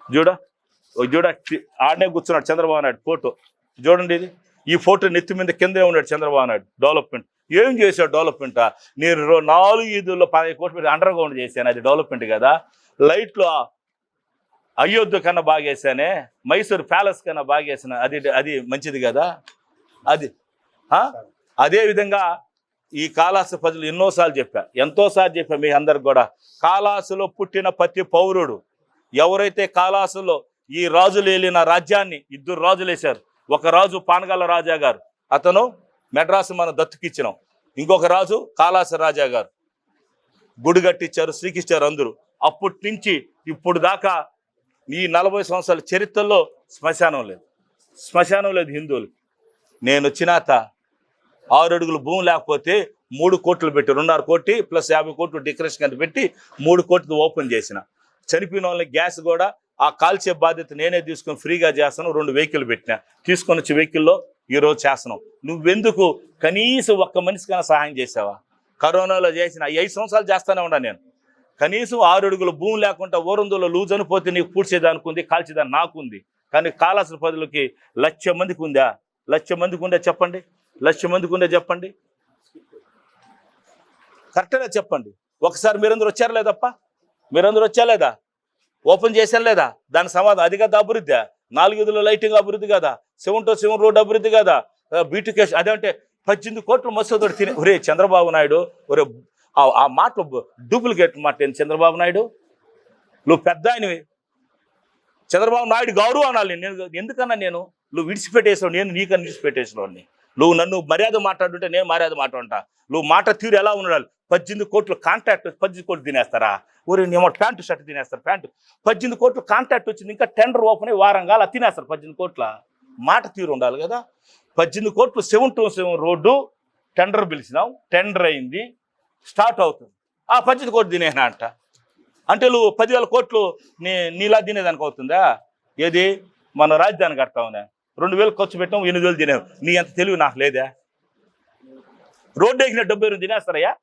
చూడ ఆడనే కూర్చున్నాడు చంద్రబాబు నాయుడు ఫోటో చూడండి. ఇది ఈ ఫోటో నెత్తి మీద కిందే ఉన్నాడు చంద్రబాబు నాయుడు. డెవలప్మెంట్ ఏం చేశాడు? డెవలప్మెంటా? నేను 4 ఈదుల్లో 15 కోట్లు పెట్టి అండర్ గ్రౌండ్ చేశాను. అది డెవలప్మెంట్ కదా. లైట్లు అయోధ్య కన్నా బాగా వేసానే, మైసూర్ ప్యాలెస్ కన్నా బాగా వేసిన, అది మంచిది కదా. అది అదేవిధంగా ఈ కాళహస్తి ప్రజలు ఎంతోసార్లు చెప్పా మీ అందరికి కూడా, కాళహస్తిలో పుట్టిన ప్రతి పౌరుడు ఎవరైతే కాళహస్తిలో ఈ రాజులు ఏలిన రాజ్యాన్ని 2 రాజులు వేశారు. ఒక రాజు పానగల రాజా గారు, అతను మెడ్రాసు మనం దత్తుకిచ్చినాం. ఇంకొక రాజు కాళహస్తి రాజా గారు గుడి కట్టించారు, శ్రీకిచ్చారు అందరూ. అప్పటి నుంచి ఇప్పుడు దాకా ఈ 40 సంవత్సరాల చరిత్రలో శ్మశానం లేదు. శ్మశానం లేదు హిందువులకి. నేను వచ్చినాక 6 అడుగులు భూమి లేకపోతే 3 కోట్లు పెట్టి 2.5 కోటి ప్లస్ 50 కోట్లు డెకరేషన్ అంత పెట్టి 3 కోట్లు ఓపెన్ చేసిన. చనిపోయిన వాళ్ళని గ్యాస్ కూడా ఆ కాల్చే బాధ్యత నేనే తీసుకొని ఫ్రీగా చేస్తాను. 2 వెహికల్ పెట్టినా, తీసుకొని వచ్చి వెహికల్లో ఈరోజు చేస్తున్నాం. నువ్వెందుకు కనీసం ఒక్క మనిషికైనా సహాయం చేసావా? కరోనాలో చేసిన 5 సంవత్సరాలు చేస్తానే ఉన్నా నేను. కనీసం 6 అడుగుల భూమి లేకుండా ఓరందులో లూజ్ అనిపోతే నీకు పూడ్చేదానికి ఉంది, కాల్చేదాన్ని నాకుంది. కానీ కాలాసిన పదులకి 1,00,000 మందికి ఉందా? 1,00,000 మందికి ఉందా చెప్పండి? 1,00,000 మందికి ఉందా చెప్పండి? కరెక్ట్గా చెప్పండి. ఒకసారి మీరందరూ వచ్చారు లేదప్ప? మీరందరూ వచ్చా లేదా? ఓపెన్ చేశారు లేదా? దాని సమాధానం అది కదా అభివృద్ధి. 4 వీధుల లైటింగ్ అభివృద్ధి కదా? 7 to 7 రోడ్ అభివృద్ధి కదా? బీటుకేషన్ అదంటే 18 కోట్లు మసూదోడు తినే. ఒరే చంద్రబాబు నాయుడు, ఒరే ఆ మాటలు డూప్లికేట్ మాట ఏంటి చంద్రబాబు నాయుడు? నువ్వు పెద్ద ఆయనవి. చంద్రబాబు నాయుడు గౌరవం అనాలి. నేను ఎందుకన్నా నువ్వు విడిచిపెట్టేసావు, నేను నీకన్నా విడిచిపెట్టేసినవాడిని. నువ్వు నన్ను మర్యాద మాట్లాడుంటే నేను మర్యాద మాట్లాడుంటా. నువ్వు మాట తీరు ఎలా ఉండాలి? 18 కోట్లు కాంట్రాక్ట్, 18 కోట్లు తినేస్తారా? ఊరి నేను ప్యాంటు షర్ట్ తినేస్తారు. ప్యాంటు 18 కోట్లు కాంట్రాక్ట్ వచ్చింది, ఇంకా టెండర్ ఓపెన్ అయ్యి వారంగా అలా తినేస్తారు. 18 కోట్ల మాట తీరు ఉండాలి కదా? 18 కోట్లు 7 to 7 రోడ్డు టెండర్ పిలిచినావు, టెండర్ అయింది, స్టార్ట్ అవుతుంది. ఆ 18 కోట్లు తినేనా అంట. అంటే నువ్వు 10,000 కోట్లు నీలా తినేదానికి అవుతుందా? ఏది మన రాజధాని కడతావునే 2,000 ఖర్చు పెట్టాం, 8,000 తినేవు. నీ అంత తెలివి నాకు లేదా? రోడ్డు ఎక్కిన 70 తినేస్తారయ్యా.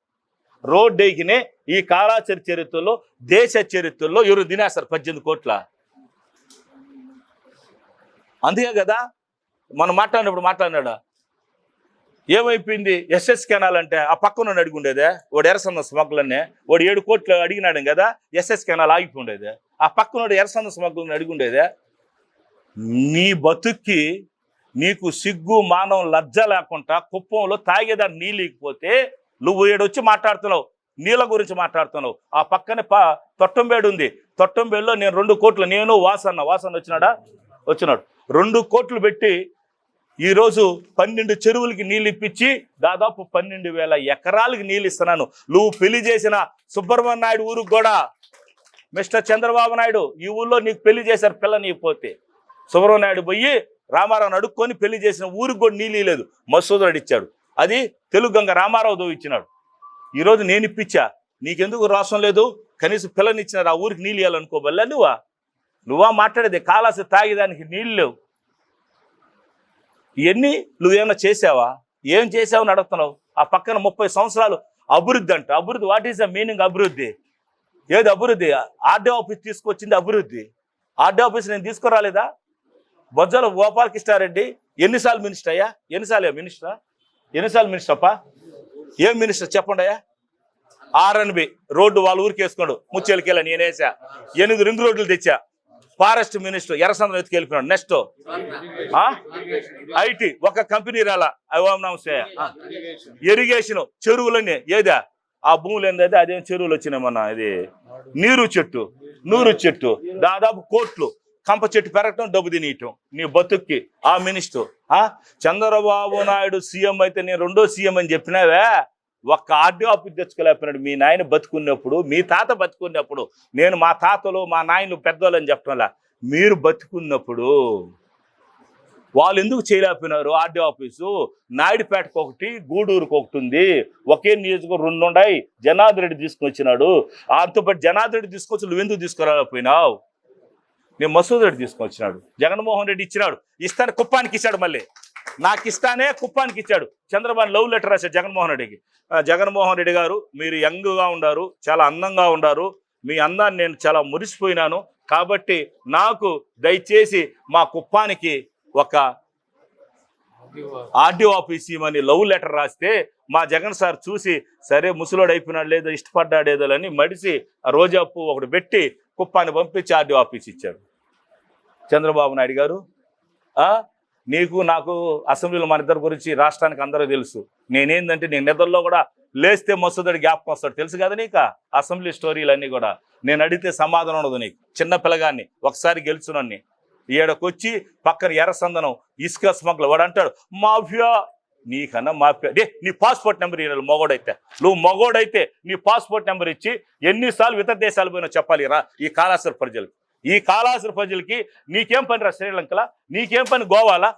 రోడ్డు ఎక్కినే ఈ కాలాచరి చరిత్రలో, దేశ చరిత్రలో ఎవరు తినేస్తారు 18 కోట్ల? అందుకే కదా మనం మాట్లాడినాడు ఏమైపోయింది ఎస్ఎస్ కెనాల్ అంటే ఆ పక్కన అడిగి ఉండేదే. వాడు ఎర్రసంద స్మగ్లర్నే, వాడు 7 కోట్లు అడిగినాడు కదా, ఎస్ఎస్ కెనాల్ ఆగిపోండేదే. ఆ పక్కన ఎర్రసంద స్మగ్లర్ని అడిగి ఉండేదే. నీ బతుక్కి నీకు సిగ్గు మానం లజ్జ లేకుండా కుప్పంలో తాగేదాన్ని నీళ్ళు లేకపోతే నువ్వు ఏడొచ్చి మాట్లాడుతున్నావు, నీళ్ళ గురించి మాట్లాడుతున్నావు. ఆ పక్కనే తొట్టంబేడు ఉంది. తొట్టంబేడులో నేను 2 కోట్లు, నేను వాసన్న వచ్చినాడు 2 కోట్లు పెట్టి ఈరోజు 12 చెరువులకి నీళ్ళు ఇప్పించి దాదాపు 12,000 ఎకరాలకి నీళ్ళు ఇస్తున్నాను. నువ్వు పెళ్లి చేసిన సుబ్రహ్మణ్య నాయుడు ఊరికి కూడా, మిస్టర్ చంద్రబాబు నాయుడు, ఈ ఊళ్ళో నీకు పెళ్లి చేశారు పిల్లని పోతే. సుబ్రహ్మణ్య నాయుడు పోయి రామారావుని అడుక్కొని పెళ్లి చేసిన ఊరికి కూడా నీళ్ళు లేదు, మసూదరుడు ఇచ్చాడు. అది తెలుగు గంగ రామారావు దో ఇచ్చినాడు. ఈరోజు నేను ఇప్పించా, నీకెందుకు రాష్ట్రం లేదు? కనీసం పిల్లని ఇచ్చినారు, ఆ ఊరికి నీళ్ళు ఇవ్వాలనుకోబల్లా నువ్వా మాట్లాడేది? కాలాసి తాగేదానికి నీళ్ళు లేవు. ఇవన్నీ నువ్వేమన్నా చేసావా? ఏం చేసావని అడుగుతున్నావు. ఆ పక్కన 30 సంవత్సరాలు అభివృద్ధి అంట. అభివృద్ధి, వాట్ ఈస్ ద మీనింగ్ అభివృద్ధి? ఏది అభివృద్ధి? ఆర్డీఓ ఆఫీస్ తీసుకొచ్చింది అభివృద్ధి. ఆర్డీఓ ఆఫీస్ నేను తీసుకురాలేదా? బొజ్జల గోపాలకృష్ణారెడ్డి ఎన్నిసార్లు మినిస్టర్ అయ్యా? ఎన్నిసార్లు మినిస్టర్ అప్ప? ఏం మినిస్టర్ చెప్పండి అయ్యా? ఆర్ఎన్బి రోడ్డు వాళ్ళ ఊరికి వేసుకోండు, ముచ్చెలకెళ్ళ నేనేసా. 8 రింగ్ రోడ్లు తెచ్చా. ఫారెస్ట్ మినిస్టర్ ఎర్రసంద్రం ఎత్తుకెళ్ళిపోయినాడు. నెక్స్ట్ ఐటీ ఒక కంపెనీ రాలా. ఇరిగేషన్ చెరువులన్నీ ఏదా? ఆ భూములు ఏందైతే అదేం చెరువులు వచ్చినాయి. మన ఇది నూరు చెట్టు దాదాపు కోట్లు, కంప చెట్టు పెరగటం, డబ్బు తినేయటం నీ బతుక్కి. ఆ మినిస్టర్ చంద్రబాబు నాయుడు సీఎం అయితే నేను 2వ సీఎం అని చెప్పినావే. ఒక్క ఆర్డీఓ ఆఫీస్ తెచ్చుకోలేకపోయినాడు. మీ నాయన బతుకున్నప్పుడు, మీ తాత బతుకున్నప్పుడు, నేను మా తాతలు మా నాయనలు పెద్దోళ్ళు అని చెప్పడంలా, మీరు బతుకున్నప్పుడు వాళ్ళు ఎందుకు చేయలేకపోయినారు? ఆర్డీఓ ఆఫీసు నాయుడుపేటకు ఒకటి, గూడూరుకు ఒకటి ఉంది. ఒకే నియోజకవర్గం 2 ఉన్నాయి. జనార్దన్ రెడ్డి తీసుకొచ్చినాడు. అంతపాటు జనార్దన్ రెడ్డి తీసుకొచ్చి నువ్వెందుకు తీసుకురాలేకపోయినావు? నేను మసూద్ రెడ్డి తీసుకొచ్చినాడు. జగన్మోహన్ రెడ్డి ఇచ్చినాడు, ఇస్తాను కుప్పానికి ఇచ్చాడు. మళ్ళీ నాకు ఇస్తానే కుప్పానికి ఇచ్చాడు. చంద్రబాబు లవ్ లెటర్ రాశాడు జగన్మోహన్ రెడ్డికి. జగన్మోహన్ రెడ్డి గారు, మీరు యంగ్గా ఉండారు, చాలా అందంగా ఉండారు, మీ అందాన్ని నేను చాలా మురిసిపోయినాను, కాబట్టి నాకు దయచేసి మా కుప్పానికి ఒక ఆర్డీఓ ఆఫీస్ ఇవ్వమని లవ్ లెటర్ రాస్తే మా జగన్ సార్ చూసి, సరే ముసలోడు అయిపోయినాడు లేదో ఇష్టపడ్డాడేదో అని మడిసి ఆ రోజాపు ఒకటి పెట్టి కుప్పాన్ని పంపించి ఆర్డీఓ ఆఫీస్ ఇచ్చాడు. చంద్రబాబు నాయుడు గారు, నీకు నాకు అసెంబ్లీలో మన ఇద్దరి గురించి రాష్ట్రానికి అందరూ తెలుసు. నేనేందంటే నేను నిద్రలో కూడా లేస్తే మసూదడి జ్ఞాపకం వస్తాడు, తెలుసు కదా నీకు అసెంబ్లీ స్టోరీలన్నీ కూడా. నేను అడిగితే సమాధానం ఉండదు నీకు. చిన్న పిల్లగాన్ని, ఒకసారి గెలుచునని ఈడకొచ్చి పక్కన ఎర్రసందనం ఇసుక స్మగ్లర్ వాడు అంటాడు మాఫియా. నీకన్నా మాఫియా నీ పాస్పోర్ట్ నెంబర్ ఇవ్వాలి. మగోడైతే నువ్వు మగోడైతే నీ పాస్పోర్ట్ నెంబర్ ఇచ్చి ఎన్నిసార్లు ఇతర దేశాలు పోయినా చెప్పాలి రా ఈ కాళేశ్వర ప్రజలకు. ఈ కాళాసుర ప్రజలకి నీకేం పని రా శ్రీలంకలో, నీకేం పని గోవాలో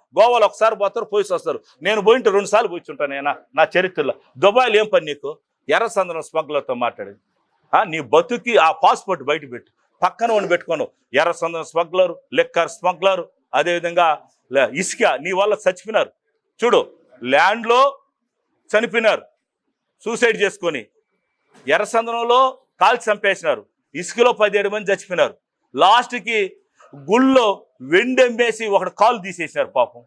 ఒకసారి పోతారు పోయి వస్తారు. నేను పోయింటే 2 సార్లు పోయిచుంటాను నేను నా చరిత్రలో. దుబాయ్లో ఏం పని నీకు? ఎర్రచందనం స్మగ్లర్తో మాట్లాడేది. నీ బతుకి ఆ పాస్పోర్ట్ బయట పెట్టు, పక్కన ఉండి పెట్టుకోను. ఎర్రచందనం స్మగ్లరు, లెక్కర్ స్మగ్లరు, అదేవిధంగా ఇసుక నీ వల్ల చచ్చిపోయినారు చూడు. ల్యాండ్లో చనిపోయినారు సూసైడ్ చేసుకొని, ఎర్రచందనంలో కాల్చి చంపేసినారు, ఇసుకలో 17 మంది చచ్చిపోయినారు. లాస్ట్కి గుళ్ళో వెండెమ్మేసి ఒకటి కాలు తీసేసినారు పాపం.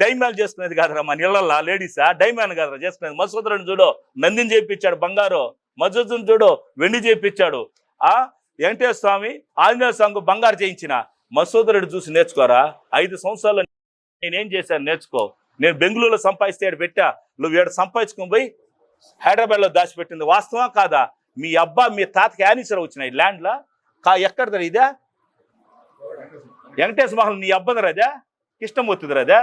డైమ్యాన్ చేసుకునేది కాదురా మన ఇళ్ళల్లో లేడీసా, డైమ్యాన్ కాదురా చేసుకునేది. మసూదరుని చూడు నందిని చేయించాడు బంగారు, మసూదుని చూడు వెండి చేయించాడు. వెంకటేశ్వర స్వామి ఆంజనేయ స్వామికి బంగారు చేయించిన మసూదరుడు చూసి నేర్చుకోరా. 5 సంవత్సరాలు నేనేం చేశాను నేర్చుకో. నేను బెంగళూరులో సంపాదిస్తే ఏడు పెట్టా, నువ్వు ఏడు సంపాదించుకుని పోయి హైదరాబాద్లో దాచిపెట్టింది వాస్తవం కాదా? మీ అబ్బా మీ తాతకి యానిసర్ వచ్చినాయి ల్యాండ్లా ఎక్కడదర ఇదే? వెంకటేశ్వర మహల్ నీ అబ్బదర అదే? కృష్ణమూర్తిదర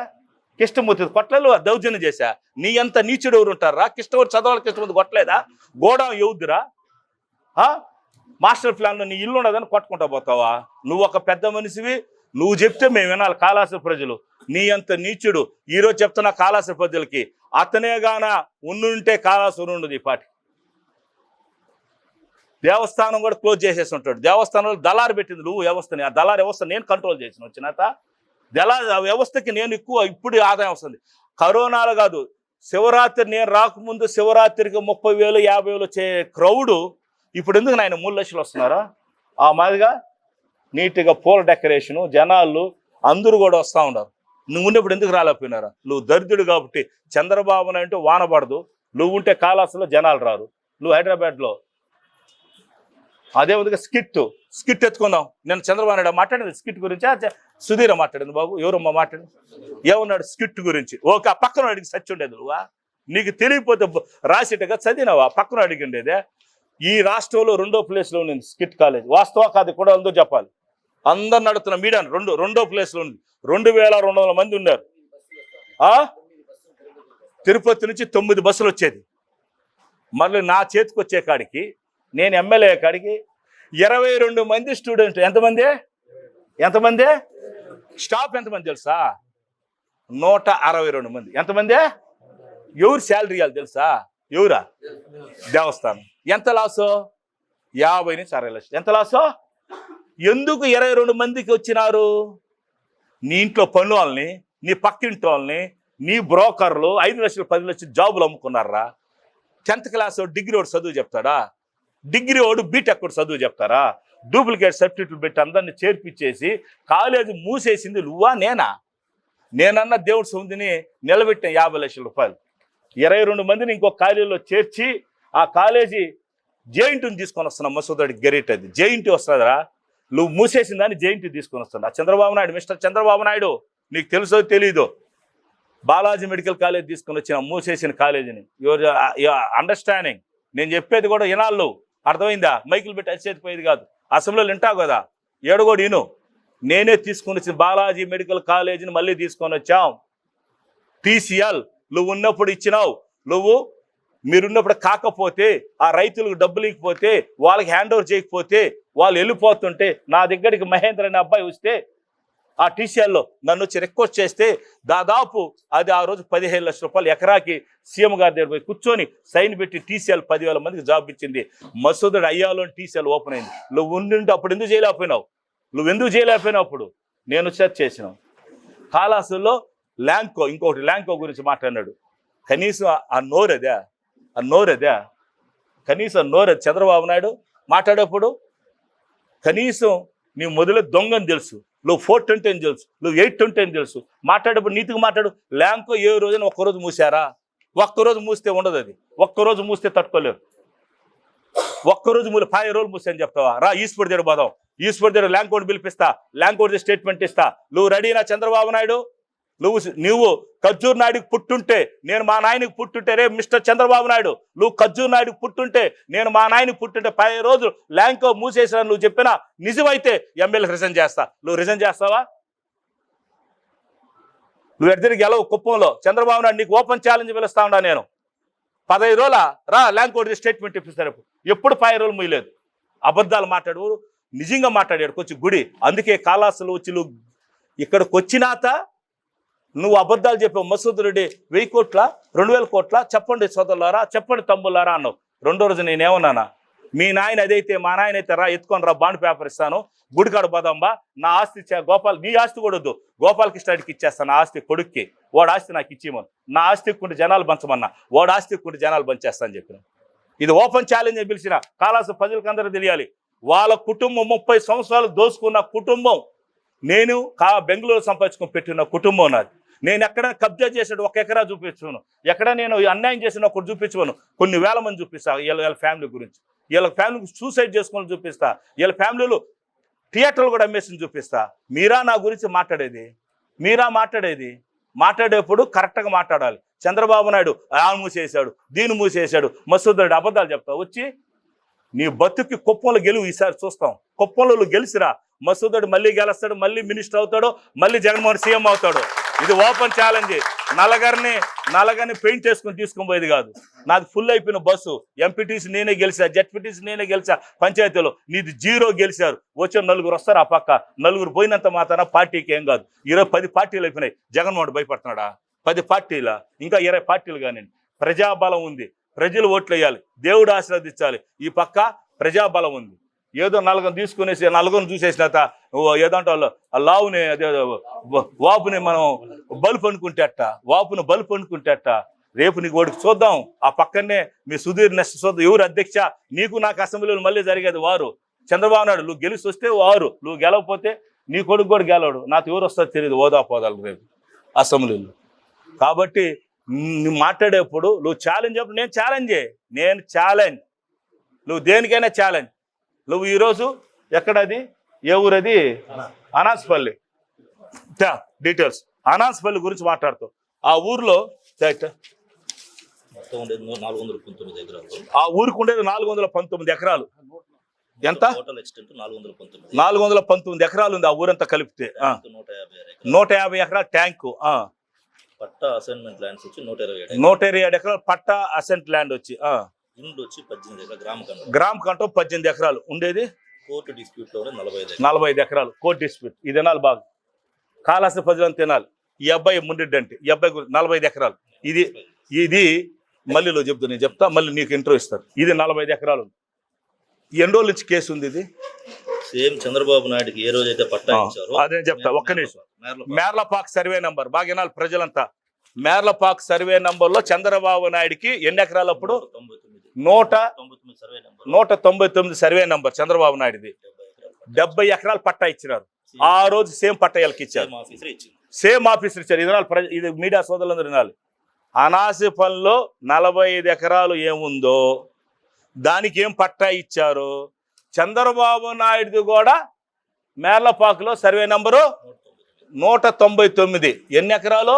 కృష్ణమూర్తి కొట్లలో దౌర్జన్యం చేశా. నీ అంత నీచుడు ఎవరు ఉంటారా? కృష్ణమూర్తి చదవాలి, కృష్ణమూర్తి కొట్టలేదా? గోడం ఎవుద్దురా? మాస్టర్ ప్లాన్లో నీ ఇల్లు ఉండదని కొట్టుకుంటా పోతావా? నువ్వు ఒక పెద్ద మనిషివి, నువ్వు చెప్తే మేము వినాలి. కాళాసుర ప్రజలు నీ అంత నీచుడు. ఈరోజు చెప్తున్నా కాళాసుర ప్రజలకి, అతనే గాన ఉండుంటే కాళాసురు ఉండదు ఈ పాటి. దేవస్థానం కూడా క్లోజ్ చేసేసి ఉంటాడు. దేవస్థానంలో దళారు పెట్టింది నువ్వు వ్యవస్థని. ఆ దళారు వ్యవస్థ నేను కంట్రోల్ చేసిన వచ్చినాక వ్యవస్థకి నేను ఇప్పుడు ఆదాయం వస్తుంది. కరోనాలో కాదు, శివరాత్రి నేను రాకముందు శివరాత్రికి 30,000 50,000 వచ్చే క్రౌడు ఇప్పుడు ఎందుకు నాయన 3 లక్షలు వస్తున్నారా? ఆ మాదిరిగా నీట్గా పూల డెకరేషను, జనాలు అందరూ కూడా వస్తూ ఉన్నారు. నువ్వు ఉన్నప్పుడు ఎందుకు రాలేకపోయినారా? నువ్వు దరిద్రుడు కాబట్టి. చంద్రబాబు నాయుడు వాన పడదు, నువ్వు ఉంటే కాళాసులో జనాలు రారు. నువ్వు హైదరాబాద్లో అదే విధంగా స్కిట్ ఎత్తుకుందాం. నేను చంద్రబాబు నాయుడు మాట్లాడింది స్కిట్ గురించి, సుధీర మాట్లాడింది. బాబు ఎవరమ్మా మాట్లాడింది? ఏమన్నాడు స్కిట్ గురించి? ఓకే, ఆ పక్కన అడిగి సచ్చి ఉండేది నువ్వా? నీకు తెలియకపోతే రాసేటగా చదివినావా? పక్కన అడిగిండేదే. ఈ రాష్ట్రంలో 2వ ప్లేస్లో ఉంది స్కిట్ కాలేజ్. వాస్తవ కాదు కూడా అందరూ చెప్పాలి. అందరు నడుతున్న మీడియాను 2వ ప్లేస్లో ఉంది. 2,200 మంది ఉన్నారు. తిరుపతి నుంచి 9 బస్సులు వచ్చేది. మళ్ళీ నా చేతికి వచ్చే కాడికి, నేను ఎమ్మెల్యే కాడికి 22 మంది స్టూడెంట్. ఎంతమంది స్టాఫ్ ఎంతమంది తెలుసా? 162 మంది. ఎంతమంది? ఎవరు శాలరీ ఇవ్వాలి తెలుసా? ఎవరా? దేవస్థానం. ఎంత లాసో? 50 నుంచి 60 లక్షలు. ఎంత లాసో? ఎందుకు 22 మందికి వచ్చినారు? నీ ఇంట్లో పన్ను వాళ్ళని, నీ పక్కింటి వాళ్ళని, నీ బ్రోకర్లు 5 లక్షలు 10 లక్షలు జాబులు అమ్ముకున్నారా? 10th క్లాస్ డిగ్రీ వాడు చదువు చెప్తాడా? డిగ్రీ వాడు బీటెక్ వాడు చదువు చెప్తారా? డూప్లికేట్ సర్టిఫికెట్లు పెట్టి అందరినీ చేర్పించేసి కాలేజీ మూసేసింది నువ్వా నేనా? నేనన్న దేవుడి సొమ్మిని నిలబెట్టిన 50 లక్షల రూపాయలు. 22 మందిని ఇంకో కాలేజీలో చేర్చి ఆ కాలేజీ జేఎన్టీని తీసుకొని వస్తున్నా. మసూదడికి గెరేట్ అది జేఎన్టీ వస్తుందిరా. నువ్వు మూసేసిన దాన్ని జేఎన్టీ తీసుకొని వస్తున్నా. చంద్రబాబు నాయుడు, మిస్టర్ చంద్రబాబు నాయుడు, నీకు తెలుసో తెలీదు, బాలాజీ మెడికల్ కాలేజ్ తీసుకొని వచ్చిన మూసేసిన కాలేజీని. Your understanding. నేను చెప్పేది కూడా వినాళ్ళు, అర్థమైందా? మైకులు పెట్టి అరిచేతిపోయేది కాదు. అసెంబ్లీలో వింటావు కదా, ఏడగోడు విను. నేనే తీసుకొని వచ్చిన బాలాజీ మెడికల్ కాలేజీని మళ్ళీ తీసుకొని వచ్చాం. టీసీఎల్ నువ్వు ఉన్నప్పుడు ఇచ్చినావు. మీరున్నప్పుడు కాకపోతే, ఆ రైతులకు డబ్బులు ఇకపోతే, వాళ్ళకి హ్యాండ్ ఓవర్ చేయకపోతే, వాళ్ళు వెళ్ళిపోతుంటే నా దగ్గరికి మహేంద్ర అనే అబ్బాయి వస్తే ఆ టీసీఎల్లో నన్ను వచ్చి రిక్వెస్ట్ చేస్తే దాదాపు అది ఆ రోజు 15 లక్షల రూపాయలు ఎకరాకి సీఎం గారి దగ్గర పోయి కూర్చొని సైన్ పెట్టి టీసీఎల్ 10,000 మందికి జాబ్ ఇచ్చింది. మసూదడు అయ్యాలో టీసీఎల్ ఓపెన్ అయింది. నువ్వు ఉండి అప్పుడు ఎందుకు చేయలేకపోయినావు? అప్పుడు నేను సెర్చ్ చేసినావు. కాళాసులో ఇంకొకటి ల్యాంకో గురించి మాట్లాడినాడు. కనీసం ఆ నోరదే కనీసం నోరది చంద్రబాబు నాయుడు మాట్లాడేప్పుడు కనీసం నీ మొదలు దొంగని తెలుసు, నువ్వు 420 అని తెలుసు, నువ్వు 820 అని తెలుసు. మాట్లాడేప్పుడు నీతిగా మాట్లాడు. ల్యాంకో ఏ రోజైనా ఒక్కరోజు మూసారా? ఒక్కరోజు మూస్తే ఉండదు. అది ఒక్కరోజు మూస్తే తట్టుకోలేరు. ఒక్కరోజు 5 రోజులు మూస్తే అని చెప్తావా? రా ఈశ్వర్ దగ్గర పోదాం. ఈశ్వర్ దగ్గర ల్యాంకోని పిలిపిస్తా, ల్యాంకోడి స్టేట్మెంట్ ఇస్తా. నువ్వు రెడీనా చంద్రబాబు నాయుడు? నువ్వు ఖర్జూర్ నాయుడికి పుట్టుంటే, నేను మా నాయనకి పుట్టుంటే, రే మిస్టర్ చంద్రబాబు నాయుడు, నువ్వు ఖర్జూర్ నాయుడికి పుట్టుంటే, నేను మా నాయనకి పుట్టుంటే 10 రోజులు ల్యాంకో మూసేసిన నువ్వు చెప్పినా నిజమైతే ఎమ్మెల్యే రిజైన్ చేస్తా. నువ్వు రిజైన్ చేస్తావా? నువ్వు ఎద్దరికి గెలవు కుప్పంలో. చంద్రబాబు నాయుడు నీకు ఓపెన్ ఛాలెంజ్ పిలుస్తా ఉన్నా నేను. 15 రోజుల రా ల్యాంకోడి స్టేట్మెంట్ ఇప్పిస్తారు. ఎప్పుడు 5 రోజులు ముయ్యలేదు. అబద్ధాలు మాట్లాడు. నిజంగా మాట్లాడాడు వచ్చి గుడి. అందుకే కాళాసులు వచ్చి నువ్వు ఇక్కడికి వచ్చినాత నువ్వు అబద్ధాలు చెప్పావు. మసూద్ రెడ్డి 1000 కోట్ల 2000 కోట్ల చెప్పండి సోదరులారా, చెప్పండి తమ్ముళ్ళారా అన్నావు. రెండో రోజు నేనేమన్నానా, మీ నాయన అదైతే మా నాయన అయితే రా ఎత్తుకొని రా బాండ్ పేపర్ ఇస్తాను, గుడికాడు పోదాంబా, నా ఆస్తి గోపాల్, నీ ఆస్తి కూడా వద్దు, గోపాలకృష్ణాడికి ఇచ్చేస్తాను, నా ఆస్తి కొడుక్కి, వాడు ఆస్తి నాకు ఇచ్చేమను, నా ఆస్తి ఎక్కుంటే జనాలు పంచమన్నా, వాడు ఆస్తి ఎక్కుంటే జనాలు పంచేస్తాను చెప్పిన. ఇది ఓపెన్ ఛాలెంజ్ అని పిలిచిన కాళాసు ప్రజలకు అందరూ తెలియాలి. వాళ్ళ కుటుంబం 30 సంవత్సరాలు దోసుకున్న కుటుంబం, నేను బెంగళూరు సంపాదించుకొని పెట్టిన కుటుంబం నాది. నేను ఎక్కడ కబ్జా చేసాడు 1 ఎకరా చూపించును, ఎక్కడ నేను అన్యాయం చేసిన ఒకటి చూపించుకోను, కొన్ని వేల మంది చూపిస్తా వీళ్ళ ఫ్యామిలీ గురించి, వీళ్ళ ఫ్యామిలీకి సూసైడ్ చేసుకొని చూపిస్తా, వీళ్ళ ఫ్యామిలీలు థియేటర్లు కూడా అమ్మేసి చూపిస్తా. మీరా నా గురించి మాట్లాడేది? మీరా మాట్లాడేప్పుడు కరెక్ట్గా మాట్లాడాలి. చంద్రబాబు నాయుడు మూసేశాడు, దీన్ని మూసేశాడు, మసూద్ రెడ్డి అబద్ధాలు చెప్తావు. వచ్చి నీ బతుక్కి కుప్పంలో గెలువు ఈసారి చూస్తాం. కుప్పంలో గెలిచిరా, మసూద్ రెడ్డి మళ్ళీ గెలుస్తాడు, మళ్ళీ మినిస్టర్ అవుతాడు, మళ్ళీ జగన్మోహన్ సీఎం అవుతాడు. ఇది ఓపెన్ ఛాలెంజ్. నలగర్ని పెయింట్ చేసుకుని తీసుకొని పోయేది కాదు. నాది ఫుల్ అయిపోయిన బస్సు. ఎంపీటీసీ నేనే గెలిచా, జెడ్పీటీసీ నేనే గెలిచా, పంచాయతీలో నీది 0 గెలిచారు. వచ్చే 4 వస్తారు, ఆ పక్క 4 పోయినంత మాత్రాన పార్టీకి ఏం కాదు. 10 పార్టీలు అయిపోయినాయి. జగన్మోహన్ భయపడుతున్నాడా? 10 పార్టీల, ఇంకా 20 పార్టీలు కానీ. ప్రజాబలం ఉంది, ప్రజలు ఓట్లు వేయాలి, దేవుడు ఆశీర్వదించాలి. ఈ పక్క ప్రజాబలం ఉంది. ఏదో 4 తీసుకునేసి 4 చూసేసినాత ఏదంటే ఆ లావుని అదే వాపుని మనం బలుపు అనుకుంటేట, వాపుని బలుపు అనుకుంటేట. రేపు నీకు ఓడికి చూద్దాం. ఆ పక్కనే మీ సుధీర్ నెక్స్ట్ చూద్దాం. ఎవరు అధ్యక్ష? నీకు నాకు అసెంబ్లీలో మళ్ళీ జరిగేది వారు. చంద్రబాబు నాయుడు నువ్వు గెలిచి వస్తే వారు, నువ్వు గెలవకపోతే నీ కొడుకు కూడా గెలవడు. నాకు ఎవరు వస్తారో తెలియదు హోదా పోదాలు రేపు అసెంబ్లీలో. కాబట్టి నువ్వు మాట్లాడేప్పుడు నువ్వు ఛాలెంజ్ చెప్పు. నేను ఛాలెంజ్. నువ్వు దేనికైనా ఛాలెంజ్. నువ్వు ఈరోజు ఎక్కడది, ఏ ఊరది? అనాస్పల్లి. డీటెయిల్స్ అనాస్పల్లి గురించి మాట్లాడుతావు. ఆ ఊర్లో ఆ ఊరికి ఉండేది 419 ఎకరాలు. ఎంత? 419 ఎకరాలు ఉంది ఆ ఊరంతా కలిపితే. 150 ఎకరాల ట్యాంకు. పట్టా అసైన్మెంట్ ల్యాండ్స్ వచ్చి 127 ఎకరాలు పట్టా అసెంట్ ల్యాండ్ వచ్చి. ఇండ్లు వచ్చి 18 ఎకరాలు, గ్రామ కంటం 18 ఎకరాలు ఉండేది. కోర్టు డిస్ప్యూట్ లోనే 45 ఎకరాలు కోర్టు డిస్ప్యూట్. ఇది తినాలి బాగా, కాళాస్త్రి ప్రజలను తినాలి. ఈ అబ్బాయి ముండిడ్డి అంటే ఈ అబ్బాయి 45 ఎకరాలు. ఇది మళ్ళీలో చెప్తా, నేను చెప్తా, మళ్ళీ నీకు ఇంట్రో ఇస్తారు. ఇది 45 ఎకరాలు. ఎన్ని రోజుల నుంచి కేసు ఉంది ఇది? సేమ్ చంద్రబాబు నాయుడుకి ఏ రోజైతే పట్టా ఇచ్చారో అదే చెప్తా. ఒక్క నిమిషం. మేర్లపాక్ సర్వే నంబర్ బాగా వినాలి ప్రజలంతా. మేర్లపాక్ సర్వే నంబర్ లో చంద్రబాబు నాయుడుకి ఎన్ని ఎకరాలు అప్పుడు? 199 సర్వే నంబర్ చంద్రబాబు నాయుడుది. 70 ఎకరాలు పట్టా ఇచ్చినారు. ఆ రోజు సేమ్ పట్టా వీళ్ళకి ఇచ్చారు, సేమ్ ఆఫీసర్ ఇచ్చారు. ఇది వినాలి, ఇది మీడియా సోదరులందరూ వినాలి. అనాసిపల్లిలో 45 ఎకరాలు ఏముందో దానికి ఏం పట్టా ఇచ్చారు. చంద్రబాబు నాయుడుది కూడా మేర్లపాకులో సర్వే నంబరు 199. ఎన్ని ఎకరాలు?